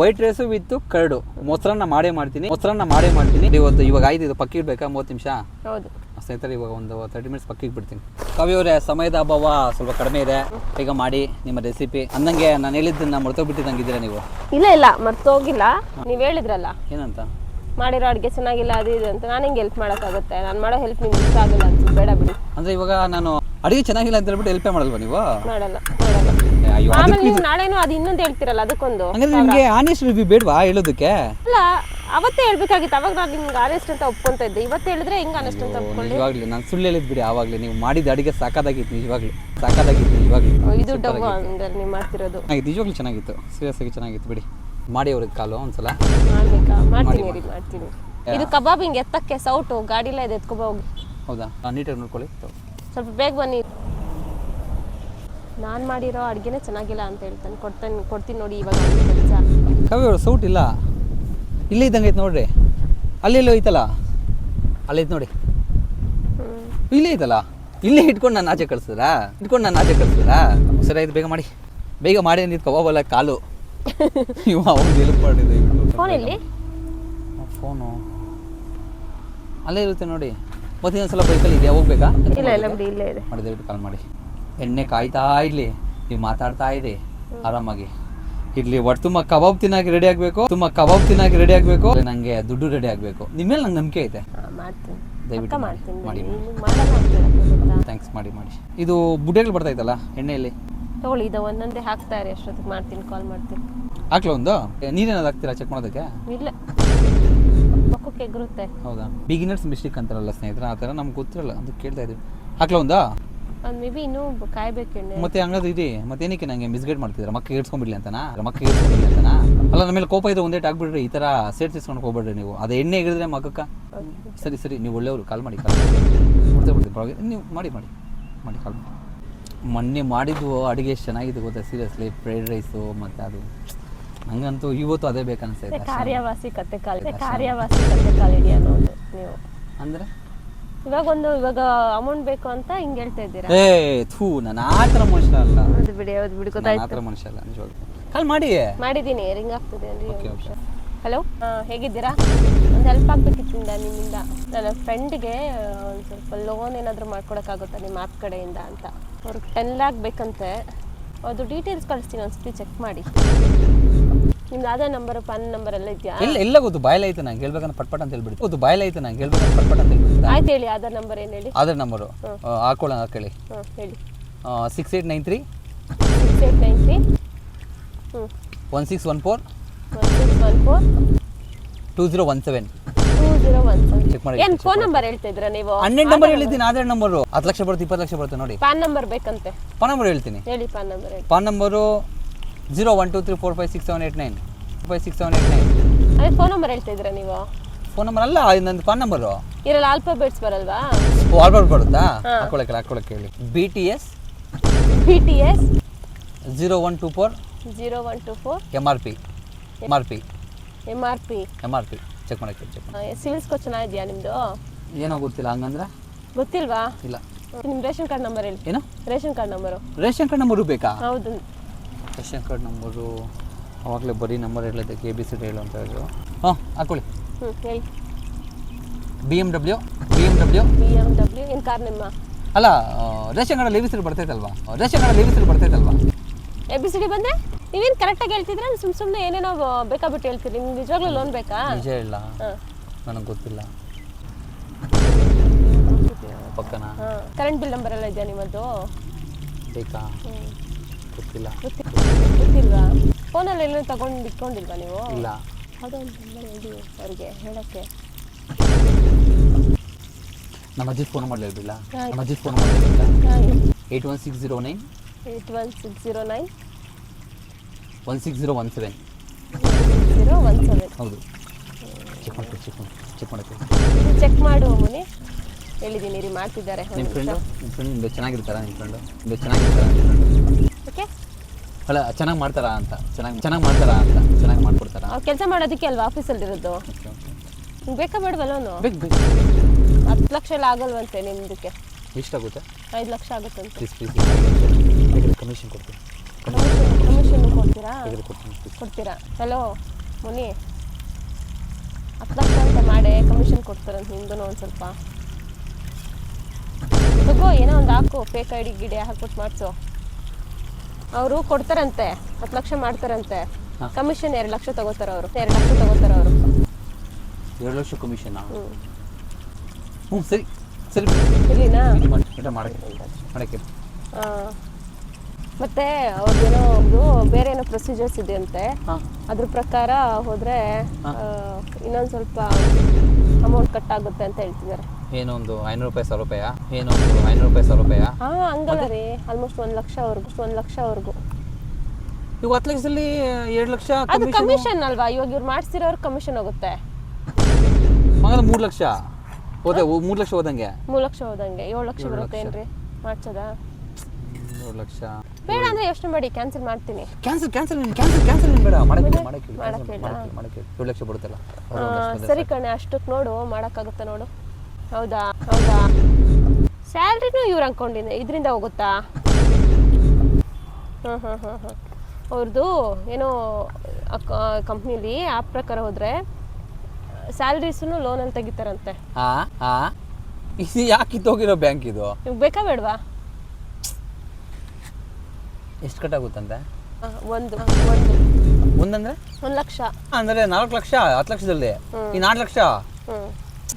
ವೈಟ್ ರೈಸ್ ವಿತ್ ಕರ್ಡು ಮೊಸರನ್ನ ಮಾಡೇ ಮಾಡ್ತೀನಿ. ಇವತ್ತು ಇವಾಗ ಆಯ್ತು, ಇದು ಪಕ್ಕಿ ಇಡ್ಬೇಕಾ 30 ನಿಮಿಷ? ಹೌದು ಸ್ನೇಹಿತರೆ, ಇವಾಗ ಒಂದು 30 ಮಿನಿಟ್ಸ್ ಪಕ್ಕಿಗೆ ಬಿಡ್ತೀನಿ. ಕವಿಯವರೇ, ಸಮಯದ ಅಭಾವ ಸ್ವಲ್ಪ ಕಡಿಮೆ ಇದೆ, ಈಗ ಮಾಡಿ ನಿಮ್ಮ ರೆಸಿಪಿ. ಅಂದಂಗೆ ನಾನು ಹೇಳಿದ್ದನ್ನ ಮರ್ತೋಗ್ಬಿಟ್ಟಿದ್ದಂಗಿದ್ದೀರಾ ನೀವು? ಇಲ್ಲ ಮರ್ತೋಗಿಲ್ಲ. ನೀವು ಹೇಳಿದ್ರಲ್ಲ ಏನಂತ, ಮಾಡಿರೋ ಅಡುಗೆ ಚೆನ್ನಾಗಿಲ್ಲ ಅದು ಇದು ಅಂತ. ನಾನು ಹೆಂಗೆ ಹೆಲ್ಪ್ ಮಾಡೋಕ್ಕಾಗುತ್ತೆ? ನಾನು ಮಾಡೋ ಹೆಲ್ಪ್ ನಿಮ್ಗೆ ಇಷ್ಟ ಆಗಿಲ್ಲ ಅಂತ ಬೇಡ ಬಿಡಿ. ಅಂದ್ರೆ ಇವಾಗ ನಾನು ಅಡುಗೆ ಚೆನ್ನಾಗಿಲ್ಲ ಅಂತ ಹೇಳ್ಬಿಟ್ಟು ಹೆಲ್ಪೇ ಮಾಡಲ್ವಾ ನೀವು? ಮಾಡಲ್ಲ. ಆಮೇಲೆ ನೀವು ನಾಳೆನೂ ಅದು ಇನ್ನೊಂದು ಹೇಳ್ತಿರಲ್ಲ, ಅದಕ್ಕೊಂದು. ಅಂದ್ರೆ ನಿಮಗೆ ಆನೆಸ್ಟ್ ರಿವ್ಯೂ ಬೇಡವಾ ಹೇಳೋದಕ್ಕೆ? ಅಲ್ಲ, ಅವತ್ತೇ ಹೇಳ್ಬೇಕಾಗಿತ್ತು. ಅವಾಗ ನಾನು ನಿಮ್ಗೆ ಆನೆಸ್ಟ್ ಅಂತ ಒಪ್ಕೊಂತ ಇದ್ದೆ. ಇವತ್ತು ಹೇಳಿದ್ರೆ ಹೆಂಗೆ ಆನೆಸ್ಟ್ ಅಂತ ಒಪ್ಕೊಳ್ಳಿ? ಇವಾಗಲೇ ನಾನು ಸುಳ್ಳು ಹೇಳಿದ್ ಬಿಡಿ. ಆವಾಗಲೇ ನೀವು ಮಾಡಿದ ಅಡುಗೆ ಸಾಕಾಗಿತ್ತು ನಿಜವಾಗ್ಲೂ. ಇದು ಡಬ್ಬ ಅಂದ್ರೆ ನೀವು ಮಾಡ್ತಿರೋದು ನಿಜವಾಗ್ಲೂ ಚೆನ್ನಾಗಿತ್ತು, ಸೀರಿಯಸ್ ಆಗಿ ಚೆನ್ನಾಗಿತ್ತು ಬಿಡಿ. ಮಾಡಿ ಅವ್ರಿಗೆ ಕಾಲು ಒಂದ್ಸಲ ಮಾಡ್ತೀನಿ. ಇದು ಕಬಾಬ್ ಹಿಂಗೆ ಎತ್ತಕ್ಕೆ ಸೌಟು ಗಾಡಿಲ್ಲ ಇದೆ, ಎತ್ಕೊಬ ಹೋಗಿ. ಹೌದಾ? ನೀಟಾಗಿ ನೋಡ್ಕೊಳ್ಳಿ, ಸ್ವಲ್ಪ ಬೇಗ ಬನ್ನಿ. ನಾನು ಮಾಡಿರೋ ಅಡುಗೆನೇ ಚೆನ್ನಾಗಿಲ್ಲ ಅಂತ ಹೇಳ್ತಾನೆ. ಕೊಡ್ತೀನಿ ನೋಡಿ ಇವಾಗ ಕೆಲಸ. ಕವಿ ಅವರು ಸೌಟ್ ಇಲ್ಲ, ಇಲ್ಲೇ ಇದ್ದಂಗೆ ಐತೆ ನೋಡ್ರಿ. ಅಲ್ಲೆಲ್ಲೋ ಐತಲ್ಲ, ಅಲ್ಲೈತೆ ನೋಡಿ, ಇಲ್ಲೇ ಐತಲ್ಲ. ಇಲ್ಲೇ ಇಟ್ಕೊಂಡು ನಾನು ಆಚೆ ಕಳಿಸಿದ್ರಾ? ಸರಿ ಆಯ್ತು, ಬೇಗ ಮಾಡಿ ಅಂದಿದ್ದು ಕಬಾಬಲ್ಲ ಕಾಲು. ಇವ ಅವ್ನು ಹೆಲ್ಪ್ ಮಾಡಿದೆ. ಫೋನು ಅಲ್ಲೇ ಇರುತ್ತೆ ನೋಡಿ. ಮತ್ತೆ ಇನ್ನೊಂದ್ಸಲ ಬೈಕಲ್ಲಿ ಇದೆಯಾ, ಹೋಗ್ಬೇಕಾ? ಇಲ್ಲ ಬಿಡಿ, ಇಲ್ಲೇ ಇದೆ. ಮಾಡಿದೆಬಿಟ್ಟು ಕಾಲ್ ಮಾಡಿ. ಎಣ್ಣೆ ಕಾಯ್ತಾ ಇರಲಿ, ನೀವು ಮಾತಾಡ್ತಾ ಇರಿ ಆರಾಮಾಗಿ ಇರ್ಲಿ. ಒಟ್ಟು ತುಂಬ ಕಬಾಬ್ ತಿನ್ನಾಗಿ ರೆಡಿ ಆಗಬೇಕು. ನನಗೆ ದುಡ್ಡು ರೆಡಿ ಆಗಬೇಕು. ನಿಮ್ಮ ಮೇಲೆ ನಂಗೆ ನಂಬಿಕೆ ಐತೆ. ದಯವಿಟ್ಟು ಮಾಡಿ. ಥ್ಯಾಂಕ್ಸ್, ಮಾಡಿ. ಇದು ಬುಡ್ಡೆಗಳು ಬರ್ತಾ ಇತ್ತಲ್ಲ ಎಣ್ಣೆಯಲ್ಲಿ, ತಗೊಳ್ಳಿ. ಇದು ಒಂದೊಂದೇ ಹಾಕ್ತಾ ಇರಿ, ಅಷ್ಟೊತ್ತಿಗೆ ಮಾಡ್ತೀನಿ, ಕಾಲ್ ಮಾಡ್ತೀನಿ. ಹಾಕ್ಲ ಒಂದು? ನೀರೇನಾದ್ರು ಹಾಕ್ತೀರಾ ಚೆಕ್ ಮಾಡೋದಕ್ಕೆ? ಇಲ್ಲ, ಪಕ್ಕಕ್ಕೆ ಎಗ್ರುತ್ತೆ. ಹೌದಾ? ಬಿಗಿನರ್ಸ್ ಮಿಸ್ಟೇಕ್ ಅಂತಾರಲ್ಲ ಸ್ನೇಹಿತರೆ, ಆ ಥರ ನಮ್ಗೆ ಗೊತ್ತಿರಲ್ಲ, ಅದು ಕೇಳ್ತಾ ಇದ್ದೀವಿ. ಹಾಕ್ಲ ಒಂದಾ? ಅದು ಮೇ ಬಿ ಇನ್ನೂ ಕಾಯ್ಬೇಕು ಎಣ್ಣೆ. ಮತ್ತೆ ಹಂಗಾದ್ರೆ ಇರಿ, ಮತ್ತೆ ಏನಕ್ಕೆ ನಂಗೆ ಮಿಸ್ಗೈಡ್ ಮಾಡ್ತಿದ್ದೀರಾ? ಮಕ್ಕ ಏಡ್ಸ್ಕೊಂಡ್ಬಿಡ್ಲಿ ಅಂತನಾ? ಅಲ್ಲ, ನಮ್ಮ ಮೇಲೆ ಕೋಪ ಇದ್ರೆ ಒಂದೇ ಹಾಕ್ಬಿಡ್ರಿ. ಈ ಥರ ಸೇಟ್ ತಿಸ್ಕೊಂಡು ಹೋಗ್ಬೇಡ್ರಿ ನೀವು. ಅದು ಎಣ್ಣೆ ಎಗಿದ್ರೆ ಮಗಕ್ಕ. ಸರಿ, ನೀವು ಒಳ್ಳೆಯವರು, ಕಾಲ್ ಮಾಡಿ. ನೀವು ಮಾಡಿ ಕಾಲ್ ಮಾಡಿ. ಮೊನ್ನೆ ಮಾಡಿದ್ದು ಅಡುಗೆ ಎಷ್ಟು ಚೆನ್ನಾಗಿತ್ತು ಗೊತ್ತಾ? ಸೀರಿಯಸ್ಲಿ, ಫ್ರೈಡ್ ರೈಸು ಮತ್ತು ಅದು ನಂಗಂತೂ ಇವತ್ತು ಅದೇ ಬೇಕನ್ನಿಸ್ತೈತೆ. ಕಾರ್ಯವಾಸಿ ಕತೆ ಕಾಲಿಡಿ ಅನ್ನೋದು ನೀವು. ಅಂದರೆ ಇವಾಗ ಅಮೌಂಟ್ ಬೇಕು ಅಂತ ಹಿಂಗೆ ಹೇಳ್ತಾ ಇದ್ದೀರಾ? ನಾನು ಆ ಥರ ಮನುಷ್ಯ ಅಲ್ಲ. ಅದು ಬಿಡಿ ಗೊತ್ತಾಯ್ತು. ಆ ಥರ ಮನುಷ್ಯ ಅಲ್ಲ ನಿಜವಾಗ್ಲೂ. ಕಾಲ್ ಮಾಡಿದ್ದೀನಿ, ರಿಂಗ್ ಆಗ್ತದೆ ಓಕೆ. ಹಲೋ, ಹೇಗಿದ್ದೀರಾ? ಒಂದು ಹೆಲ್ಪ್ ಆಗಬೇಕಿತ್ತು ನಿಮ್ಮಿಂದ. ನನ್ನ ಫ್ರೆಂಡ್ಗೆ ಒಂದು ಸ್ವಲ್ಪ ಲೋನ್ ಏನಾದರೂ ಮಾಡ್ಕೊಡೋಕ್ಕಾಗುತ್ತಾ ನಿಮ್ಮ ಆ್ಯಪ್ ಕಡೆಯಿಂದ ಅಂತ. ಅವ್ರಿಗೆ 10 lakh ಬೇಕಂತೆ. ಅದು ಡೀಟೇಲ್ಸ್ ಕಳಿಸ್ತೀನಿ, ಒಂದ್ಸತಿ ಚೆಕ್ ಮಾಡಿ. ನಿಮ್ದು ಆಧಾರ್ ನಂಬರ್ ಪಾನ್ ನಂಬರ್ ಎಲ್ಲ ಇದೆಯಾ? ಎಲ್ಲ ಗೊತ್ತು, ಬಾಯಲ್ಲಿ ಐತೆ ನಂಗೆ ಹೇಳ್ಬೇಕಂತ ಪಟ್ಪಟ್ ಅಂತ ಹೇಳ್ಬಿಡಿ. ಗೊತ್ತು, ಬಾಯಲ್ಲಿ ಐತೆ ನಂಗೆ ಹೇಳ್ಬೇಕಂತ ಪಟ್ಪಟ್ ಅಂತ ಹೇಳ್ಬಿಡಿ. ಆಯ್ತು, ಹೇಳಿ ಆಧಾರ್ ನಂಬರ್ ಏನು ಹೇಳಿ. ಆಧಾರ್ ನಂಬರು ಹಾಕೊಳ್ಳಿ. ಹೇಳಿ. 6893 1614 2017. ಚೆಕ್ ಮಾಡಿ. ಏನು ಫೋನ್ ನಂಬರ್ ಹೇಳ್ತಾ ಇದ್ದೀರಾ ನೀವು? 12 ನಂಬರ್ ಹೇಳಿದ್ದೀನಿ, ಆಧಾರ್ ನಂಬರು. 10 ಲಕ್ಷ ಬರುತ್ತೆ, 20 ಲಕ್ಷ ಬರುತ್ತೆ ನೋಡಿ. ಪಾನ್ ನಂಬರ್ ಬೇಕಂತೆ. ಪಾನ್ ನಂಬರ್ ಹೇಳ್ತೀನಿ, ಹೇಳಿ. ಪಾನ್ ನಂಬರ್ ಹೇಳಿ. PAN number 0123456789 5789. ಅದೇ ಫೋನ್ ನಂಬರ್ ಹೇಳ್ತಾ ಇದ್ದೀರಾ ನೀವು? ಫೋನ್ ನಂಬರ್ ಅಲ್ಲ, ನಂದು ಪಾನ್ ನಂಬರು. ಇರಲ್ಲ, ಆಲ್ಫಾಬೆಟ್ಸ್ ಬರಲ್ವಾ? ಆಲ್ಬರ್ಟ್ ಬರುತ್ತಾ? ಹಾಕೊಳ್ಳಕ್ಕೆ ಹೇಳಿ. BTS 0124 MRP. ಚೆಕ್ ಮಾಡಕ್ಕೆ. ಸಿವಿಲ್ ಸ್ಕೋರ್ ಚೆನ್ನಾಗಿದೆಯಾ ನಿಮ್ದು? ಏನೋ ಗೊತ್ತಿಲ್ಲ. ಹಂಗಂದ್ರೆ ಗೊತ್ತಿಲ್ವಾ? ಇಲ್ಲ. ನಿಮ್ಮ ರೇಷನ್ ಕಾರ್ಡ್ ನಂಬರ್ ಹೇಳಿ. ಏನು ration card number? Ration card number ಬೇಕಾ? ಹೌದು. ರೇಷನ್ ಕಾರ್ಡ್ ನಂಬರು ಅವಾಗಲೇ ಬರೀ ನಂಬರ್ ಹೇಳೋದಕ್ಕೆ ABCD ಹೇಳು ಅಂತ ಹೇಳಿದ್ರು. ಹಾಕೊಳ್ಳಿ. ಹೇಳಿ. BMW ಏನು ಕಾರ್ ನಿಮ್ಮ? ಅಲ್ಲ, ರೇಷನ್ ಕಾರ್ಡಲ್ಲಿ ABCD ಬರ್ತೈತಲ್ವಾ? ABCD ಬಂದ್ರೆ ನೀವೇನು ಕರೆಕ್ಟಾಗಿ ಹೇಳ್ತಿದ್ರೆ ಸುಮ್ಮನೆ ಏನೇನೋ ಬೇಕಾಬಿಟ್ಟು ಹೇಳ್ತೀರಿ. ನಿಮ್ಗೆ ನಿಜವಾಗ್ಲೂ ಲೋನ್ ಬೇಕಾ? ನಿಜ ಇಲ್ಲ, ನನಗೆ ಗೊತ್ತಿಲ್ಲ. ಪಕ್ಕನಾ? ಕರೆಂಟ್ ಬಿಲ್ ನಂಬರ್ ಎಲ್ಲ ಇದೆಯಾ ನಿಮ್ಮದು? ಬೇಕಾ? ಗೊತ್ತಿಲ್ವಾ? ಫೋನಲ್ಲಿ ಎಲ್ಲ ತಗೊಂಡು ಇಟ್ಕೊಂಡಿಲ್ವಾ ನೀವು? ಇಲ್ಲ. ಅದೊಂದು ನಂಬರ್ ಹೇಳಿ ಅವರಿಗೆ ಹೇಳಕ್ಕೆ. ನಮ್ಮ ಅಜ್ಜಿ ಫೋನ್ ಮಾಡಲಿಲ್ಲ. 81609 16017. ಹೌದು. ಚೆಕ್ ಮಾಡು ಮುನಿ. ಹೇಳಿದ್ದೀನಿ ರೀ, ಮಾಡ್ತಿದ್ದಾರೆ. ನಿಮ್ಮ ಫ್ರೆಂಡು ಚೆನ್ನಾಗಿರ್ತಾರಾ? ನಿಮ್ಮ ಫ್ರೆಂಡು ಓಕೆ. ಅಲ್ಲ, ಚೆನ್ನಾಗಿ ಮಾಡ್ತಾರಾ ಅಂತ. ಚೆನ್ನಾಗಿ ಮಾಡ್ಕೊಡ್ತಾರಾ? ಕೆಲಸ ಮಾಡೋದಕ್ಕೆ ಅಲ್ವಾ ಆಫೀಸಲ್ಲಿರೋದು? ಬೇಕಾ ಬೇಡವಲ್ಲ? ಬೇಕು. 10 ಲಕ್ಷ ಎಲ್ಲ ಆಗಲ್ವಂತೆ ನಿಮ್ದಕ್ಕೆ. ಎಷ್ಟಾಗುತ್ತೆ? 5 ಲಕ್ಷ ಆಗುತ್ತಂತೆ. ಕಮಿಷನ್ ಕೊಡ್ತೀನಿ. ಕಮಿಷನ್ ಕೊಡ್ತೀರಾ? ಹಲೋ ಮುನಿ, 10 ಲಕ್ಷ ಅಂತ ಮಾಡಿ ಕಮಿಷನ್ ಕೊಡ್ತಾರಂತೆ ನಿಮ್ದು. ಒಂದು ಸ್ವಲ್ಪ ತಗೋ, ಏನೋ ಒಂದು ಹಾಕು, ಫೇಕ್ ID ಗಿಡಿ ಹಾಕ್ಬಿಟ್ಟು ಮಾಡಿಸು. ಅವರು ಕೊಡ್ತಾರಂತೆ, 10 ಲಕ್ಷ ಮಾಡ್ತಾರಂತೆ. ಕಮಿಷನ್ 2 ಲಕ್ಷ ತಗೋತಾರೆ ಅವರು. 2 ಲಕ್ಷ ತಗೋತಾರೆ ಅವರು. 2 ಲಕ್ಷ ಕಮಿಷನ್? ಸರಿ. ಇಲ್ಲಿನಾ ಮಾಡಕ್ಕೆ. ಮತ್ತೆ ಅವ್ರದ್ದೇನೋ ಒಂದು ಬೇರೆ ಏನೋ ಪ್ರೊಸೀಜರ್ಸ್ ಇದೆ ಅಂತೆ. ಅದ್ರ ಪ್ರಕಾರ ಹೋದ್ರೆ ಇನ್ನೊಂದು ಸ್ವಲ್ಪ ಅಮೌಂಟ್ ಕಟ್ ಆಗುತ್ತೆ ಅಂತ ಹೇಳ್ತಿದ್ದಾರೆ. ಏನೊಂದು 500 ರೂಪಾಯಿ 1000 ರೂಪಾಯಿ? ಹಂಗಲ್ಲ ರೀ, ಆಲ್ಮೋಸ್ಟ್ 1 ಲಕ್ಷವರೆಗೂ. ಇವಾಗ 10 ಲಕ್ಷದಲ್ಲಿ 2 ಲಕ್ಷ ಅದು ಕಮಿಷನ್ ಅಲ್ವಾ? ಇವಾಗ ಇವ್ರು ಮಾಡಿಸಿರೋರು ಕಮಿಷನ್ ಹೋಗುತ್ತೆ. 3 ಲಕ್ಷ ಹೋದಂಗೆ 3 ಲಕ್ಷ ಹೋದಂಗೆ 7 ಲಕ್ಷ ಬರುತ್ತೆ ಏನ್ರಿ ಮಾಡ್ಸೋದಾ? 7 ಲಕ್ಷ ಬೇಡ ಅಂದ್ರೆ ಯೋಚನೆ ಮಾಡಿ, ಕ್ಯಾನ್ಸಲ್ ಮಾಡ್ತೀನಿ. ಕ್ಯಾನ್ಸಲ್ ಬೇಡ, ಮಾಡಕ್ಕೆ 7 ಲಕ್ಷ ಬರುತ್ತಲ್ಲ. ಸರಿ ಕಣೆ, ಅಷ್ಟಕ್ಕೆ ನೋಡು, ಮಾಡೋಕ್ಕಾಗುತ್ತಾ ನೋಡು. ಹೌದಾ? ಸ್ಯಾಲ್ರಿನೂ ಇವ್ರು ಅನ್ಕೊಂಡಿದ್ದೆ ಇದರಿಂದ ಹೋಗುತ್ತಾ? ಅವ್ರದ್ದು ಏನೋ ಕಂಪ್ನಿಲಿ ಆ್ಯಪ್ ಪ್ರಕಾರ ಹೋದ್ರೆ ಸ್ಯಾಲ್ರೀಸನ್ನು ಲೋನಲ್ಲಿ ತೆಗಿತಾರಂತೆ. ಇದು ಯಾಕೆ ಕಿತ್ತೋಗಿರೋ ಬ್ಯಾಂಕ್ ಇದು? ಇವಾಗ ಬೇಕಾ ಬೇಡವಾ? ಎಷ್ಟು ಕಟ್ಟಾಗುತ್ತಂತೆ? ಒಂದಂದ್ರೆ 1 ಲಕ್ಷ ಅಂದ್ರೆ 4 ಲಕ್ಷ 10 ಲಕ್ಷದಲ್ಲಿ ಈ 4 ಲಕ್ಷ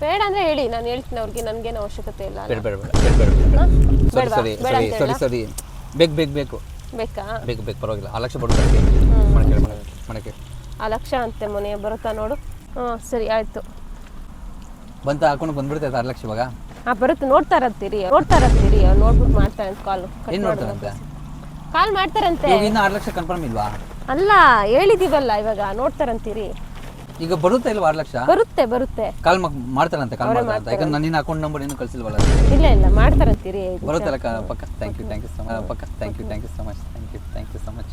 ಬೇಡ ಅಂದ್ರೆ ಹೇಳಿ, ನಾನು ಹೇಳ್ತೀನಿ ಅವ್ರಿಗೆ. ನನ್ಗೇನು ಅವಶ್ಯಕತೆ ಇಲ್ಲ. ಸರಿ ಬೇಕು ಬೇಕಾ? ಬೇಕು ಪರವಾಗಿಲ್ಲ. 6 ಲಕ್ಷ ಬರುತ್ತೆ ಮಾಡಕ್ಕೆ. 6 ಲಕ್ಷ ಅಂತೆ ಮೊನ್ನೆ ಬರುತ್ತಾ ನೋಡು. ಸರಿ ಆಯ್ತು. ಬಂತ ಹಾಕೊಂಡು ಬಂದ್ಬಿಡ್ತೈತೆ 6 ಲಕ್ಷ ಇವಾಗ. ಬರುತ್ತೆ. ನೋಡ್ತಾ ಇರತ್ತೀರಿ ಅವ್ರು ನೋಡ್ಬಿಟ್ಟು ಮಾಡ್ತಾರೆ ಅಂತ ಕಾಲ್ ಮಾಡ್ತಾರಂತೆ. ಇನ್ನು 6 ಲಕ್ಷ ಕನ್ಫರ್ಮ್ ಇಲ್ವಾ? ಅಲ್ಲ, ಹೇಳಿದೀವಲ್ಲ ಇವಾಗ ನೋಡ್ತಾರಂತೀರಿ. ಈಗ ಬರುತ್ತೆ ಇಲ್ವಾ 6 ಲಕ್ಷ? ಬರುತ್ತೆ. ಕಾಲ್ ಮಾಡ್ತಾರಂತೆ. ಯಾಕಂದ್ರೆ ನನ್ನ ಅಕೌಂಟ್ ನಂಬರ್ ಏನು ಕಳಿಸಿಲ್ವಲ್ಲ. ಇಲ್ಲ ಮಾಡ್ತಾರಂತೀರಿ. ಬರುತ್ತಲ್ಲ ಪಕ್ಕ. Thank you so much.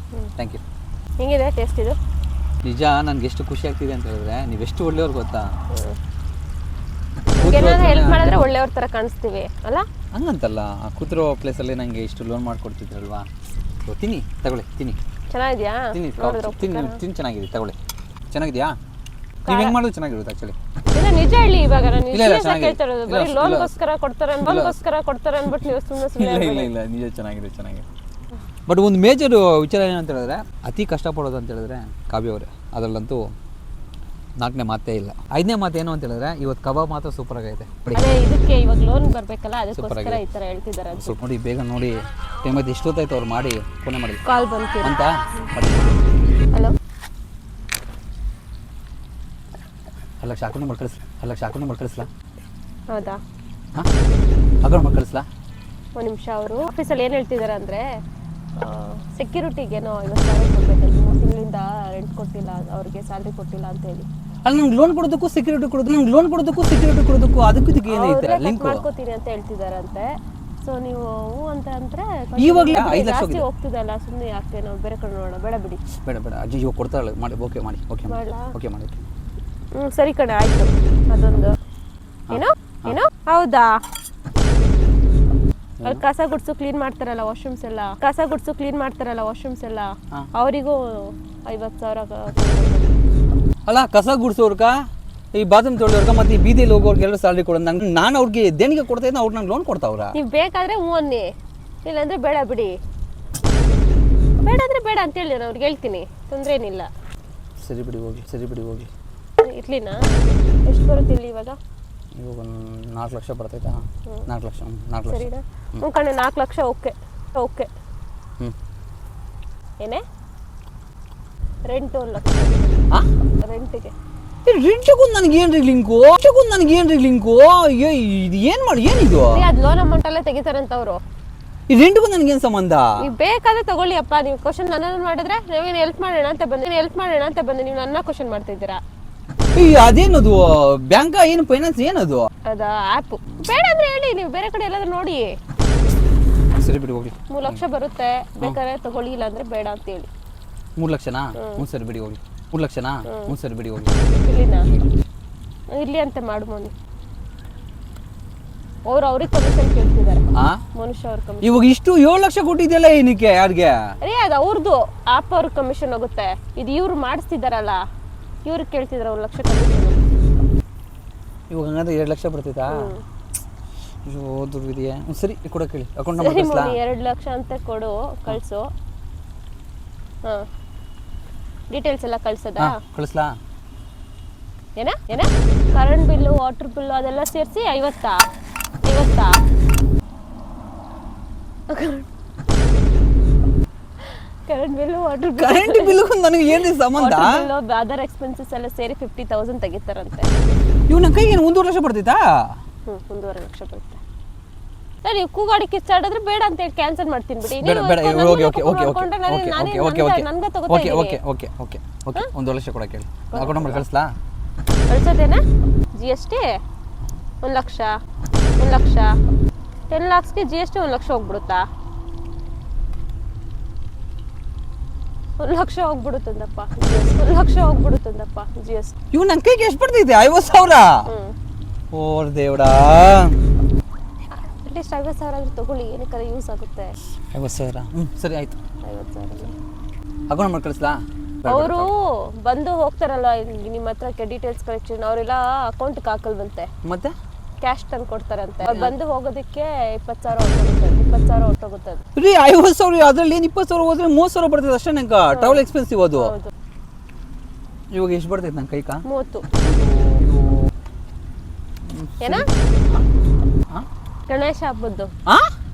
ಹೆಂಗಿದೆ ಟೇಸ್ಟ್ ಇದು? ನಿಜ ನನಗೆ ಎಷ್ಟು ಖುಷಿ ಆಗ್ತಿದೆ ಅಂತ ಹೇಳಿದ್ರೆ, ನೀವೆಷ್ಟು ಒಳ್ಳೆಯವ್ರು ಗೊತ್ತಾ? ಏನಾದ್ರು ಹೆಲ್ಪ್ ಮಾಡಿದ್ರೆ ಒಳ್ಳೆಯವ್ರ ತರ ಕಾಣಿಸ್ತೀವಿ ಅಲ್ಲ? ಹಂಗಂತಲ್ಲ, ಕೂತಿರೋ ಪ್ಲೇಸಲ್ಲಿ ನನಗೆ ಇಷ್ಟು ಲೋನ್ ಮಾಡ್ಕೊಡ್ತಿದ್ರಲ್ವಾ, ಸೊ ತಿನ್ನಿ ತಗೊಳ್ಳಿ, ತಿನ್ನಿ ಚೆನ್ನಾಗಿದ್ಯಾ? ತಿನ್ನಿ ತಿನ್ನಿ ಚೆನ್ನಾಗಿದೆ ತಗೊಳ್ಳಿ. ಚೆನ್ನಾಗಿದ್ಯಾ? ನೀವು ಹೆಂಗೆ ಮಾಡೋದು ಚೆನ್ನಾಗಿರುತ್ತೆ ಆ್ಯಕ್ಚುಲಿ. ಇಲ್ಲ ನಿಜ ಹೇಳಿ, ಇವಾಗ ನಾನು ಇಲ್ಲ, ಚೆನ್ನಾಗಿದೆ. ಕೇಳ್ತಾ ಇರೋದು ಬರೀ ಲೋನ್ಗೋಸ್ಕರ ಕೊಡ್ತಾರೆ ಅಂದ್ಬಿಟ್ಟು ನೀವು ಸುಮ್ಮನೆ ಇಲ್ಲ ನಿಜ ಚೆನ್ನಾಗಿದೆ. ಬಟ್ ಒಂದು ಮೇಜರ್ ವಿಚಾರ ಏನಂತ ಹೇಳಿದ್ರೆ, ಅತಿ ಕಷ್ಟಪಡೋದು ಅಂತ ಹೇಳಿದ್ರೆ ಕಾವ್ಯ ಅವರೇ, ಅದರಲ್ಲಂತೂ 4ನೇ ಮಾತೇ ಇಲ್ಲ. 5ನೇ ಮಾತು ಏನು ಅಂತ ಹೇಳಿದ್ರೆ, ಇವತ್ತು ಕಬಾಬ್ ಮಾತ್ರ ಸೂಪರ್ ಆಗೈತೆ. ಅದೇ ಇದಕ್ಕೆ ಇವಾಗ ಲೋನ್ ಬರ್ಬೇಕಲ್ಲ, ಅದಕ್ಕೋಸ್ಕರ ಈ ತರ ಹೇಳ್ತಿದ್ದಾರೆ ಅಂತ. ಸ್ವಲ್ಪ ನೋಡಿ, ಬೇಗ ನೋಡಿ, ಟೈಮ್ ಆಯ್ತು, ಎಷ್ಟೊತ್ತಾಯ್ತು ಅವ್ರು ಮಾಡಿ ಫೋನೇ ಮಾಡಿ ಕಾಲ್ ಬಂತು ಅಂತ. ಹಲೋ, ಅಲ್ಲ ಶಾಖನೂ ಮಾಡಿ ಕಳಿಸ್ಲಾ? ಹೌದಾ? ಹಾಂ ಅಕೌಂಟ್ ಮಾಡಿ ಕಳಿಸ್ಲಾ? ಒಂದು ನಿಮಿಷ. ಅವರು ಆಫೀಸಲ್ಲಿ ಏನು ಹೇಳ್ತಿದ್ದಾರೆ ಅಂದರೆ, ಸೆಕ್ಯೂರಿಟಿಗೇನೋ 50,000 ಕೊಡಬೇಕಂತ, 3 ತಿಂಗಳಿಂದ ರೆಂಟ್ ಕೊಟ್ಟಿಲ್ಲ, ಅವ್ರಿಗೆ ಸ್ಯಾಲ್ರಿ ಕೊಟ್ಟಿಲ್ಲ ಅಂತ ಹೇಳಿ. ಅಲ್ಲಿ ನಂಗೆ ಲೋನ್ ಕೊಡೋದಕ್ಕೂ ಸೆಕ್ಯೂರಿಟಿ ಕೊಡೋದಕ್ಕೂ ಅದಕ್ಕೂ ಇದಕ್ಕೆ ಏನೈತೆ ಲಿಂಕ್ ಮಾಡ್ಕೋತೀನಿ ಅಂತ ಹೇಳ್ತಿದ್ದಾರಂತೆ. ಸೊ ನೀವು ಹ್ಞೂ ಅಂತ ಅಂದರೆ ಇವಾಗಲೇ 5 ಲಕ್ಷ ಜಾಸ್ತಿ ಹೋಗ್ತಿದಲ್ಲ, ಸುಮ್ಮನೆ ಯಾಕೆ ನಾವು ಬೇರೆ ಕಡೆ ನೋಡೋಣ. ಬೇಡ ಬಿಡಿ, ಬೇಡ ಅಜ್ಜಿ ಇವಾಗ ಕೊಡ್ತಾಳೆ, ಮಾಡಿ ಓಕೆ ಮಾಡಿ ಸರಿ ಕಣೆ, ಆಯಿತು. ಅದೊಂದು ಏನೋ ಹೌದಾ, ಅಲ್ಲಿ ಕಸ ಗುಡ್ಸು ಕ್ಲೀನ್ ಮಾಡ್ತಾರಲ್ಲ ವಾಶ್ರೂಮ್ಸ್ ಎಲ್ಲ, ಅವರಿಗೂ 50,000. ಅಲ್ಲ ಕಸ ಗುಡ್ಸೋರ್ಗ, ಈ ಬಾತ್ರೂಮ್ ತೊಳೆಯೋರ್ಗ, ಮತ್ತೆ ಈ ಬೀದಿಯಲ್ಲಿ ಹೋಗೋರ್ಗೆ ಎಲ್ಲ ಸ್ಯಾಲ್ರಿ ಕೊಡೋದು. ನಾನು ಅವ್ರಿಗೆ ದೇಣಿಗೆ ಕೊಡ್ತಾ ಇದ್ದೆ, ಅವ್ರು ನಂಗೆ ಲೋನ್ ಕೊಡ್ತಾವ್ರ. ನೀವು ಬೇಕಾದ್ರೆ ಹ್ಞೂ ಅನ್ನಿ, ಇಲ್ಲಾಂದ್ರೆ ಬೇಡ ಬಿಡಿ. ಬೇಡ ಅಂದ್ರೆ ಬೇಡ ಅಂತ ಹೇಳಿ ನಾನು ಅವ್ರಿಗೆ ಹೇಳ್ತೀನಿ, ತೊಂದರೆ ಏನಿಲ್ಲ. ಸರಿ ಬಿಡಿ ಹೋಗಿ. ಇರ್ಲಿನಾ? ಎಷ್ಟು ಬರುತ್ತೆ ಇಲ್ಲಿ ಇವಾಗ? ಇವಾಗ ಒಂದು 4 ಲಕ್ಷ ಬರ್ತೈತಾ? 4 ಲಕ್ಷ ಸರಿನಾ? ಹ್ಞೂ ಕಣೆ, 4 ಲಕ್ಷ ಓಕೆ. ಏನೇ ರೆಂಟ್ 1 ಲಕ್ಷ ರೆಂಟಿಗೆ. ರೆಂಟಿಗೂ ನನಗೇನ್ರಿ ಲಿಂಕು? ಇದು ಏನಿದು? ಅದು ಲೋನ್ ಅಮೌಂಟ್ ಅಲ್ಲೇ ತೆಗಿತಾರಂತ ಅವರು. ಈ ರೆಂಟಿಗೂ ನನಗೇನು ಸಂಬಂಧ? ನೀವು ಬೇಕಾದ್ರೆ ತಗೊಳ್ಳಿ ಅಪ್ಪ. ನೀವು ಕ್ವಶನ್ ನನ್ನನ್ನು ಮಾಡಿದ್ರೆ ನೀವೇನು ಹೆಲ್ಪ್ ಮಾಡೋಣ ಅಂತ ಬಂದು ನೀವು ನನ್ನ ಕ್ವಶನ್ ಮಾಡ್ತಾ ಇದ್ದೀರಾ. ಅದೇನದು ಬ್ಯಾಂಕ್ ಏನು ಫೈನಾನ್ಸ್ ಏನದು? ಅದ ಆ್ಯಪ್. ಬೇಡ ಅಂದ್ರೆ ಹೇಳಿ, ನೀವು ಬೇರೆ ಕಡೆ ಎಲ್ಲಾದ್ರೂ ನೋಡಿ. ಸರಿ ಬಿಡಿ ಹೋಗಿ. 3 ಲಕ್ಷ ಬರುತ್ತೆ, ಬೇಕಾದ್ರೆ ತಗೊಳ್ಳಿ, ಇಲ್ಲ ಅಂದ್ರೆ ಬೇಡ ಅಂತ ಹೇಳಿ. 3 ಲಕ್ಷನಾ? ಸರಿ ಬಿಡಿ ಹೋಗಿ. 3 ಲಕ್ಷನಾ? ಸರಿ ಬಿಡಿ ಹೋಗಿ. ಇರ್ಲಿ ಅಂತ ಮಾಡು ಮೋನಿ. ಅವ್ರಿಗೆ ಕಮಿಷನ್ ಕೇಳ್ತಿದ್ದಾರೆ. ಮನುಷ್ಯ ಅವ್ರ ಕಮಿಷನ್. ಇವಾಗ ಇಷ್ಟು 7 ಲಕ್ಷ ಕೊಟ್ಟಿದೆಯಲ್ಲ, ಏನಕ್ಕೆ? ಯಾರಿಗೆ? ಅರೇ ಅದು ಅವ್ರದ್ದು ಆಪ್, ಅವ್ರ ಕಮಿಷನ್ ಹೋಗುತ್ತೆ. ಇದು ಇವ್ರು ಮಾಡಿಸ್ತಿದಾರಲ್ಲ, ಇವ್ರಿಗೆ ಕೇಳ್ತಿದ್ರ 1 ಲಕ್ಷ ಕಮಿಷನ್. ಇವಾಗ ಹಂಗಂದ್ರೆ 2 ಲಕ್ಷ ಬರ್ತೈತಾ? ದುರ್ವಿದೆಯಾ? ಸರಿ ಕೊಡ ಕೇಳಿ, ಅಕೌಂಟ್ ನಂಬರ್ ಕಳಿಸ್ಲಾ? 2 ಲಕ್ಷ ಅಂತ ಕೊಡು, ಕಳ್ಸು. ಡೀಟೇಲ್ಸ್ ಎಲ್ಲ ಕಳ್ಸದಾ? ಕಳಿಸ್ಲಾ? ಏನ ಕರೆಂಟ್ ಬಿಲ್ಲು, ವಾಟರ್ ಬಿಲ್ಲು ಅದೆಲ್ಲ ಸೇರಿಸಿ 50. ಕರೆಂಟ್ ಬಿಲ್ಲು, ವಾಟರ್ ಬಿಲ್ಲು ನನಗೆ ಏನು ಸಂಬಂಧ? ಅದರ್ ಎಕ್ಸ್ಪೆನ್ಸಸ್ ಎಲ್ಲ ಸೇರಿ 50,000 ತೆಗಿತಾರಂತೆ. ಇವ್ ನನ್ನ ಕೈಗೆ 1.5 ಲಕ್ಷ ಬರ್ತೈತಾ? 1.5 ಲಕ್ಷ ಬರುತ್ತೆ. ನೀವು ಕೂಗಾಡಿ ಕಿಚ್ಚಾಡಿದ್ರೆ ಬೇಡ ಅಂತ ಹೇಳಿ ಕ್ಯಾನ್ಸಲ್ ಮಾಡ್ತೀನಿ ಬಿಡಿ. ಓಕೆ 1 ಲಕ್ಷ ಕೊಡಕ್ಕೆ ಹೇಳಿ, ಅಕೌಂಟ್ ನಂಬರ್ ಕಳಿಸ್ಲಾ? ಕಳ್ಸೋದೇನಾ? GST 1 ಲಕ್ಷ 10 ಲ್ಯಾಕ್ಸ್ಗೆ GST 1 ಲಕ್ಷ ಹೋಗ್ಬಿಡುತ್ತಾ? 1 ಲಕ್ಷ ಹೋಗ್ಬಿಡುತ್ತಂದಪ್ಪ GST. ಇವ್ ನನ್ನ ಕೈಗೆ ಎಷ್ಟು ಬರ್ತೈತೆ? 50,000. ಓರ್ ದೇವ್ಡಾ, ಅಟ್ಲೀಸ್ಟ್ 50,000 ಆದ್ರೂ ತಗೊಳ್ಳಿ, ಏನಕ್ಕಾದ್ರೆ ಯೂಸ್ ಆಗುತ್ತೆ. 50,000 ಸರಿ ಆಯ್ತು. 50,000 ಅಕೌಂಟ್ ನಂಬರ್ ಕಳಿಸ್ಲಾ? ಅವರು ಬಂದು ಹೋಗ್ತಾರಲ್ಲ ನಿಮ್ಮ ಹತ್ರ ಡೀಟೇಲ್ಸ್ ಕಲೆಕ್ಷನ್, ಅವರೆಲ್ಲ ಅಕೌಂಟ್ಗೆ ಹಾಕಲ್ವಂತೆ, ಮತ್ತೆ ಕ್ಯಾಶ್ ತಂದು ಕೊಡ್ತಾರಂತೆ. ಬಂದು ಹೋಗೋದಕ್ಕೆ 20,000 ಹೊರಟೋಗುತ್ತೆ. 50,000 ಅದ್ರಲ್ಲಿ ಏನು 20,000 ಹೋದ್ರೆ 30,000 ಬರ್ತದೆ ಅಷ್ಟೇ. ನಂಗೆ ಟ್ರಾವೆಲ್ ಎಕ್ಸ್ಪೆನ್ಸಿವ್ ಅದು. ಇವಾಗ ಎಷ್ಟು ಬರ್ತೈತೆ ನನ್ನ ಕೈಕ? 30. ಏನ ಗಣೇಶ ಹಬ್ಬದ್ದು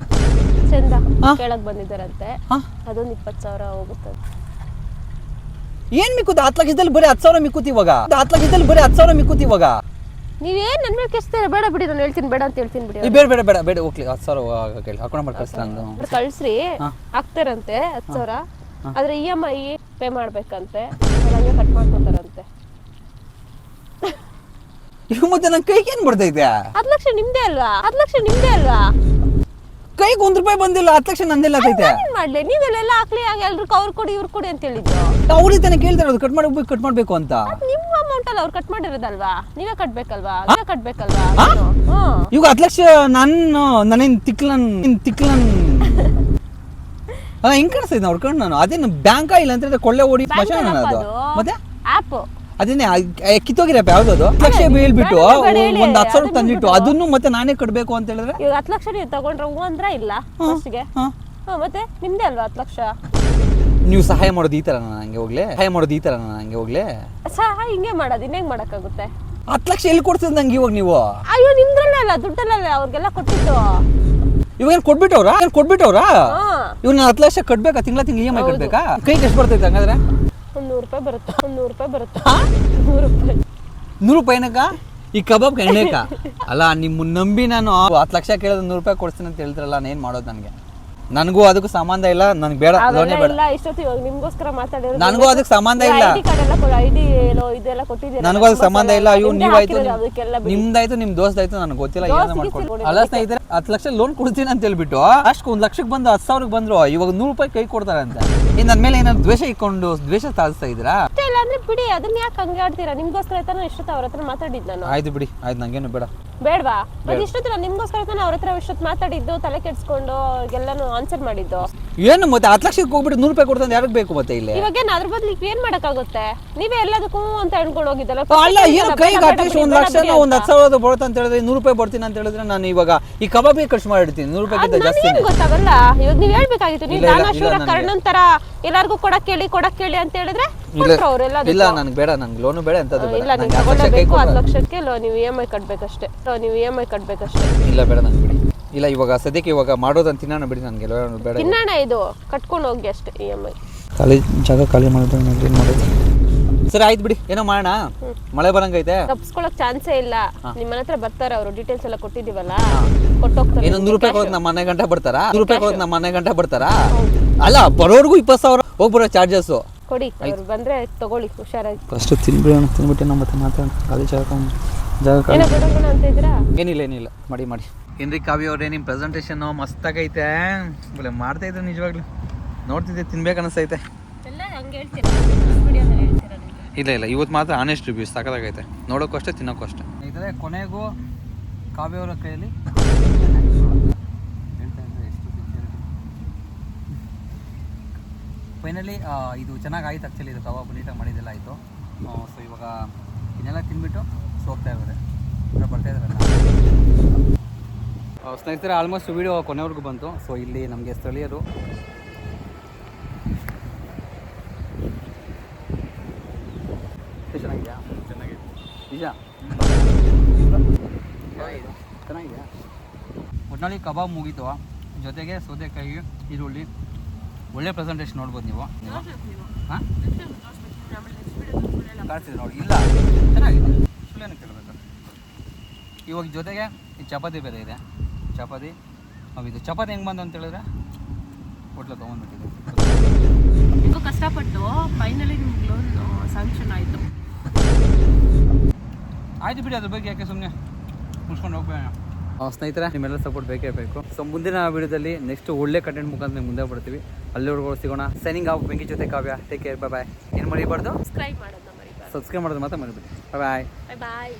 ಚಂದ ಕೇಳಕ್ ಬಂದಿದ್ದಾರಂತೆ, ಅದೊಂದು 20,000 ಹೋಗುತ್ತೆ. ಏನ್ ಮಿಕ್ಕುತ್ತೆ? 10 ಲಕ್ಷದಲ್ಲಿ ಬರೀ 10,000 ಮಿಕ್ಕುತ್ತೆ ಇವಾಗ. ನೀವೇನ್ ನನ್ನ ಮೇಲೆ ಕೆಸ್ತಾರೆ? ಬೇಡ ಬಿಡಿ, ನಾನು ಹೇಳ್ತೀನಿ, ಬೇಡ ಅಂತ ಹೇಳ್ತೀನಿ ಬಿಡಿ. ಬೇಡ ಹೋಗ್ಲಿ. 10,000 ಕೇಳಿ, ಅಕೌಂಟ್ ನಂಬರ್ ಕಳಿಸ್ಲಾ? ಕಳ್ಸ್ರಿ, ಆಗ್ತಾರಂತೆ 10,000. ಆದ್ರೆ EMI ಪೇ ಮಾಡ್ಬೇಕಂತೆ, ಹಂಗೆ ಕಟ್ ಮಾಡ್ಕೊತಾರಂತೆ. ಮತ್ತೆ ನನ್ನ ಕೈಗೆ ಏನ್ ಬರ್ತೈತೆ? 10 ಲಕ್ಷ ನಿಮ್ದೇ ಅಲ್ವಾ? ಕೈಗೆ 1 ರೂಪಾಯಿ ಬಂದಿಲ್ಲ, 10 ಲಕ್ಷ ನಂದೆಲ್ಲ ಆಗೈತೆ. ಏನ್ ಮಾಡ್ಲಿ? ನೀವೆಲ್ಲ ಹಾಕ್ಲಿ, ಎಲ್ರಿಗೂ ಅವ್ರು ಕೊಡಿ ಇವ್ರು ಕೊಡಿ ಅಂತ ಹೇಳಿದ್ದು. ಅವ್ರಿಗೆ ತಾನೇ ಕೇಳ್ತಾ ಇರೋದು, ಕಟ್ ಮಾಡ್ಬೇಕು ಅಂತ. ನಿಮ್ಮ ಅಮೌಂಟ್ ಟೋಟಲ್ ಅವ್ರು ಕಟ್ ಮಾಡಿರೋದಲ್ವಾ, ನೀವೇ ಕಟ್ಬೇಕಲ್ವಾ? ಇವಾಗ 10 ಲಕ್ಷ ನಾನೇನು ತಿಕ್ಲನ್ ಹೆಂಗ್ ಕಾಣಿಸ್ತೈತೆ ನೋಡ್ಕೊಂಡು ನಾನು ಅದೇನು ಬ್ಯಾಂಕ ಇಲ್ಲ ಅಂತ ಕೊಳ್ಳೆ ಓಡಿ ಸ್ಮಶಾನ ಅದು ಮತ್ತೆ ಆಪ್ ಅದೇನೆ ಕಿತ್ತೋಗಿರಪ್ಪ ಯಾವ್ದು 10 ಲಕ್ಷ ಬೀಳ್ಬಿಟ್ಟು ಒಂದ್ 10,000 ತಂದಿಟ್ಟು ಅದನ್ನು ಮತ್ತೆ ನಾನೇ ಕಟ್ಬೇಕು ಅಂತ ಹೇಳಿದ್ರೆ ಇವಾಗ 10 ಲಕ್ಷ ನೀವು ತಗೊಂಡ್ರೆ ಹೂ ಅಂದ್ರೆ ಇಲ್ಲ ಫಸ್ಟ್ಗೆ. ಮತ್ತೆ ನಿಮ್ದೇ ಅಲ್ವಾ 10 ಲಕ್ಷ? ನೀವು ಸಹಾಯ ಮಾಡೋದು ಈ ತರ ನಂಗೆ ಹೋಗ್ಲೆ ಸಹಾಯ ಹಿಂಗೆ ಮಾಡೋದು ಇನ್ನೇಂಗ್ ಮಾಡಕ್ಕಾಗುತ್ತೆ? 10 ಲಕ್ಷ ಎಲ್ಲಿ ಕೊಡ್ತಿದ್ ನಂಗೆ ಇವಾಗ ನೀವು? ಅಯ್ಯೋ ನಿಮ್ದ್ರಲ್ಲ ಅಲ್ಲ, ದುಡ್ಡಲ್ಲ ಅವ್ರಿಗೆಲ್ಲ ಕೊಟ್ಟಿದ್ದು. ಇವಾಗ ಏನ್ ಕೊಟ್ಬಿಟ್ಟವ್ರ ಇವ್ ನಾನು 10 ಲಕ್ಷ ಕಟ್ಬೇಕಾ? ತಿಂಗಳ EMI ಕಟ್ಬೇಕಾ? ಕೈಗೆ ಎಷ್ಟು ಬರ್ತೈತೆ ಹಂಗಾದ್ರೆ? ಒಂದು 100 ರೂಪಾಯಿ ಬರುತ್ತೆ. 100 ರೂಪಾಯಿನಕ್ಕ ಈ ಕಬಾಬ್ ಎಣ್ಣೆಕ ಅಲ್ಲ ನಿಮ್ಮ ನಂಬಿ ನಾನು 10 ಲಕ್ಷ ಕೇಳಿದ್ರೆ 100 ರೂಪಾಯಿ ಕೊಡ್ತೀನಿ ಅಂತ ಹೇಳ್ತಿರಲ್ಲ, ನಾನು ಏನ್ ಮಾಡೋದು? ನನಗೂ ಅದಕ್ಕೂ ಸಂಬಂಧ ಇಲ್ಲ, ನನಗೆ ಬೇಡ. ನಿಮ್ಗೋಸ್ಕರ ಮಾತಾಡಿರೋದು. ನನಗೂ ಅದಕ್ಕೆ ಸಂಬಂಧ ಇಲ್ಲ, ನನಗೂ ಅದಕ್ಕೆ ಸಂಬಂಧ ಇಲ್ಲ. ಅಯ್ಯೋ ನೀವಾಯ್ತು, ನಿಮ್ದಾಯ್ತು, ನಿಮ್ ದೋಸ್ತಾಯ್ತು, ನನಗೆ ಗೊತ್ತಿಲ್ಲ ಏನು ಮಾಡ್ಕೊಂಡು. ಅಲ್ಲ ಸ್ನೇಹಿತರೆ, 10 ಲಕ್ಷ ಲೋನ್ ಕೊಡ್ತೀನಿ ಅಂತ ಹೇಳ್ಬಿಟ್ಟು ಅಷ್ಟು 1 ಲಕ್ಷಕ್ಕೆ ಬಂದು 10,000 ಬಂದ್ರು, ಇವಾಗ 100 ರೂಪಾಯಿ ಕೈ ಕೊಡ್ತಾರೆ ಅಂತ. ಇನ್ನು ನನ್ನ ಮೇಲೆ ಏನಾದ್ರು ದ್ವೇಷ ತಾಳಿಸ್ತಾ ಇದ್ದೀರಾ? ಅಂದ್ರೆ ಬಿಡಿ, ಅದನ್ನ ಯಾಕೆ ಹಂಗೆ ಆಡ್ತೀರಾ? ನಿಮ್ಗೋಸ್ಕರ ತಾನೇ ಇಷ್ಟೊತ್ತು ಅವ್ರ ಹತ್ರ ಮಾತಾಡಿದ್ದು ನಾನು. ಆಯ್ತು ಬಿಡಿ, ಆಯ್ತು, ನಂಗೇನು ಬೇಡವಾ? ಮತ್ತೆ ಇಷ್ಟೊತ್ತು ನಾನು ನಿಮ್ಗೋಸ್ಕರ ತಾನೇ ಅವ್ರ ಹತ್ರ ಇಷ್ಟೊತ್ತು ಮಾತಾಡಿದ್ದು, ತಲೆ ಕೆಡ್ಸ್ಕೊಂಡು ಎಲ್ಲಾನು ಆನ್ಸರ್ ಮಾಡಿದ್ದು. ಏನು ಮತ್ತೆ 10 ಲಕ್ಷಕ್ಕೆ ಹೋಗ್ಬಿಟ್ಟು 100 ರೂಪಾಯಿ ಕೊಡ್ತಾನೆ ಯಾರಿಗೆ ಬೇಕು ಮತ್ತೆ ಇಲ್ಲಿ? ಇವಾಗ ಏನು ಅದ್ರ ಬದಲು ಏನ್ ಮಾಡಕ್ಕಾಗುತ್ತೆ? ನೀವೇ ಎಲ್ಲದಕ್ಕೂ ಅಂತ ಅನ್ಕೊಂಡು ಹೋಗಿದ್ದಲ್ಲ. ಅಲ್ಲ ಏನು ಕೈಗೆ ಅಟ್ಲೀಸ್ಟ್ 1 ಲಕ್ಷ 10,000 ಬರುತ್ತೆ ಅಂತ ಹೇಳಿದ್ರೆ 100 ರೂಪಾಯಿ ಬರ್ತೀನಿ ಅಂತ ಹೇಳಿದ್ರೆ ನಾನು ಇವಾಗ ಈ ಕಬಾಬಿಗೆ ಖರ್ಚು ಮಾಡಿರ್ತೀನಿ 100 ರೂಪಾಯಿಗಿಂತ ಜಾಸ್ತಿ. ಗೊತ್ತಾಗಲ್ಲ, ಇವಾಗ ನೀವ್ ಹೇಳ್ಬೇಕಾಗಿತ್ತು. ನೀವು ದಾನಶೂರ ಕರ್ಣನ್ ತರ ಎಲ್ಲಾರ್ಗೂ ಕೊಡಕ್ ಕೇಳಿ ಅಂತ ಹೇಳಿದ್ರೆ ಇಲ್ಲ, ನನಗೆ ಬೇಡ, ನಂಗೆ ಲೋನು ಬೇಡ ಅಂತ. ಇಲ್ಲ, ನೀವು ತಗೊಳ್ಳೇಬೇಕು. 10 ಲಕ್ಷಕ್ಕೆ ನೀವು EMI ಕಟ್ಬೇಕಷ್ಟೇ. ಇಲ್ಲ ಬೇಡ, ನಂಗೆ ಬಿಡಿ. ಇಲ್ಲ ಇವಾಗ ಸದ್ಯಕ್ಕೆ ಇವಾಗ ಮಾಡೋದಂತ ತಿನ್ನೋಣ ಬಿಡಿ, ನನಗೆ ಬೇಡ. ತಿನ್ನೋಣ, ಇದು ಕಟ್ಕೊಂಡು ಹೋಗಿ ಅಷ್ಟೇ. EMI ಜಾಗ ಖಾಲಿ ಮಾಡೋದು ಏನು ಮಾಡೋದು? ಸರಿ ಆಯ್ತು ಬಿಡಿ, ಏನೋ ಮಾಡೋಣ. ಮಳೆ ಬರಂಗೈತೆ, ತಪ್ಪಿಸ್ಕೊಳಕ್ ಚಾನ್ಸೇ ಇಲ್ಲ. ನಿಮ್ಮನ ಹತ್ರ ಬರ್ತಾರೆ ಅವರು, ಡೀಟೇಲ್ಸ್ ಎಲ್ಲ ಕೊಟ್ಟಿದೀವಲ್ಲ, ಕೊಟ್ಟೋಗ್ತಾರೆ. ಏನು 100 ರೂಪಾಯಿ ಕೊಡೋದು ನಮ್ಮ ಮನೆ ಗಂಟ ಬರ್ತಾರಾ? 100 ರೂಪಾಯಿ ಕೊಡೋದು ನಮ್ಮ ಮನೆ ಗಂಟ ಬರ್ತಾರಾ? ಅಲ್ಲ, ಬರೋರ್ಗು 20,000 ಹೋಗ್ಬರೋ ಚಾರ್ಜಸ್ ಕೊಡಿ. ಅವ್ರು ಬಂದ್ರೆ ತಗೊಳ್ಳಿ, ಹುಷಾರಾಗಿ. ಫಸ್ಟ್ ತಿನ್ಬಿಟ್ಟು ನಮ್ಮ ಮತ್ತೆ ಮಾತಾಡೋಣ. ಖಾಲಿ ಜಾಗ ಅಂತ ಇದ್ದೀರಾ? ಏನಿಲ್ಲ, ಮಾಡಿ ಏನ್ರಿ ಕಾವ್ಯ ಅವ್ರೆ, ನಿಮ್ಮ ಪ್ರೆಸೆಂಟೇಷನ್ ಮಸ್ತಾಗೈತೆ. ಒಳ್ಳೆ ಮಾಡ್ತಾ ಇದ್ರೆ ನಿಜವಾಗ್ಲೂ ನೋಡ್ತಿದ್ದೆ, ತಿನ್ಬೇಕು ಅನಿಸ್ತೈತೆ. ಇಲ್ಲ ಇವತ್ತು ಮಾತ್ರ ಆನೆಸ್ಟ್ ರಿವ್ಯೂಸ್ ಸಾಕಾಗೈತೆ, ನೋಡೋಕ್ಕೂ ಅಷ್ಟೇ, ತಿನ್ನೋಕ್ಕೂ ಅಷ್ಟೇ. ಇದರೇ ಕೊನೆಗೂ ಕಾವ್ಯ ಅವರ ಕೈಯಲ್ಲಿ ಫೈನಲಿ ಇದು ಚೆನ್ನಾಗಿ ಆಯ್ತು. ಆ್ಯಕ್ಚುಲಿ ಇದು ಕಬಾಬ್ ನೀಟಾಗಿ ಮಾಡಿದ್ದೆಲ್ಲ ಆಯಿತು. ಸೊ ಇವಾಗ ಇದನ್ನೆಲ್ಲ ತಿನ್ಬಿಟ್ಟು ಹೋಗ್ತಾ ಇದ್ದಾರೆ, ಬರ್ತಾ ಇದ್ದಾರಲ್ಲ ಸ್ನೇಹಿತರೆ. ಆಲ್ಮೋಸ್ಟ್ ವಿಡಿಯೋ ಕೊನೆವರೆಗೂ ಬಂತು. ಸೊ ಇಲ್ಲಿ ನಮಗೆ ಸ್ಥಳೀಯರು ಚೆನ್ನಾಗಿದೆಯಾ? ನಿಜ ಚೆನ್ನಾಗಿದೆಯಾ? ಒಟ್ಟಿನಲ್ಲಿ ಕಬಾಬ್ ಮುಗೀತು, ಜೊತೆಗೆ ಸೌತೆಕಾಯಿ, ಈರುಳ್ಳಿ, ಒಳ್ಳೆ ಪ್ರೆಸೆಂಟೇಷನ್ ನೋಡ್ಬೋದು ನೀವು. ಹಾಂ ಕಾಣಿಸ್ತಿದೆ ನೋಡಿ. ಇಲ್ಲ ಚೆನ್ನಾಗಿದೆ, ಸುಳ್ಳೇನು ಕೇಳಬೇಕು. ಇವಾಗ ಜೊತೆಗೆ ಈ ಚಪಾತಿ ಬೇರೆ ಇದೆ. ಚಪಾತಿ ಇದು ಚಪಾತಿ ಹೆಂಗೆ ಬಂದು ಅಂತ ಹೇಳಿದ್ರೆ ಹೋಟ್ಲ ತೊಗೊಂಡ್ಬಿಟ್ಟಿದೆ. ನೀವು ಕಷ್ಟಪಟ್ಟು ಫೈನಲಿ ನಿಮ್ಗೆ ಲೋನ್ ಸ್ಯಾಂಕ್ಷನ್ ಆಯಿತು. ಆಯ್ತು ಬಿಡಿ, ಅದ್ರ ಬಗ್ಗೆ ಯಾಕೆ ಸುಮ್ಮನೆ ಮುಗಿಸ್ಕೊಂಡು ಹೋಗ್ಬೇಡ. ಸ್ನೇಹಿತರೆ, ನಿಮ್ಮೆಲ್ಲ ಸಪೋರ್ಟ್ ಬೇಕೇ ಬೇಕು. ಸೊ ಮುಂದಿನ ವಿಡಿಯೋದಲ್ಲಿ ನೆಕ್ಸ್ಟ್ ಒಳ್ಳೆ ಕಂಟೆಂಟ್ ಮುಖಾಂತರ ಮುಂದೆ ಬರ್ತೀವಿ. ಅಲ್ಲಿವರೆಗೂ ಸಿಗೋಣ. Signing off. ಬೆಂಕಿ ಜೊತೆ ಕಾವ್ಯ. ಟೇಕ್ ಕೇರ್, ಬಾಯ್. ಏನು ಮರಿಬಾರ್ದು? ಸಬ್ಸ್ಕ್ರೈಬ್ ಮಾಡೋದು ಮಾತ್ರ ಮರಿಬೇಡಿ. ಬಾಯ್ ಬಾಯ್.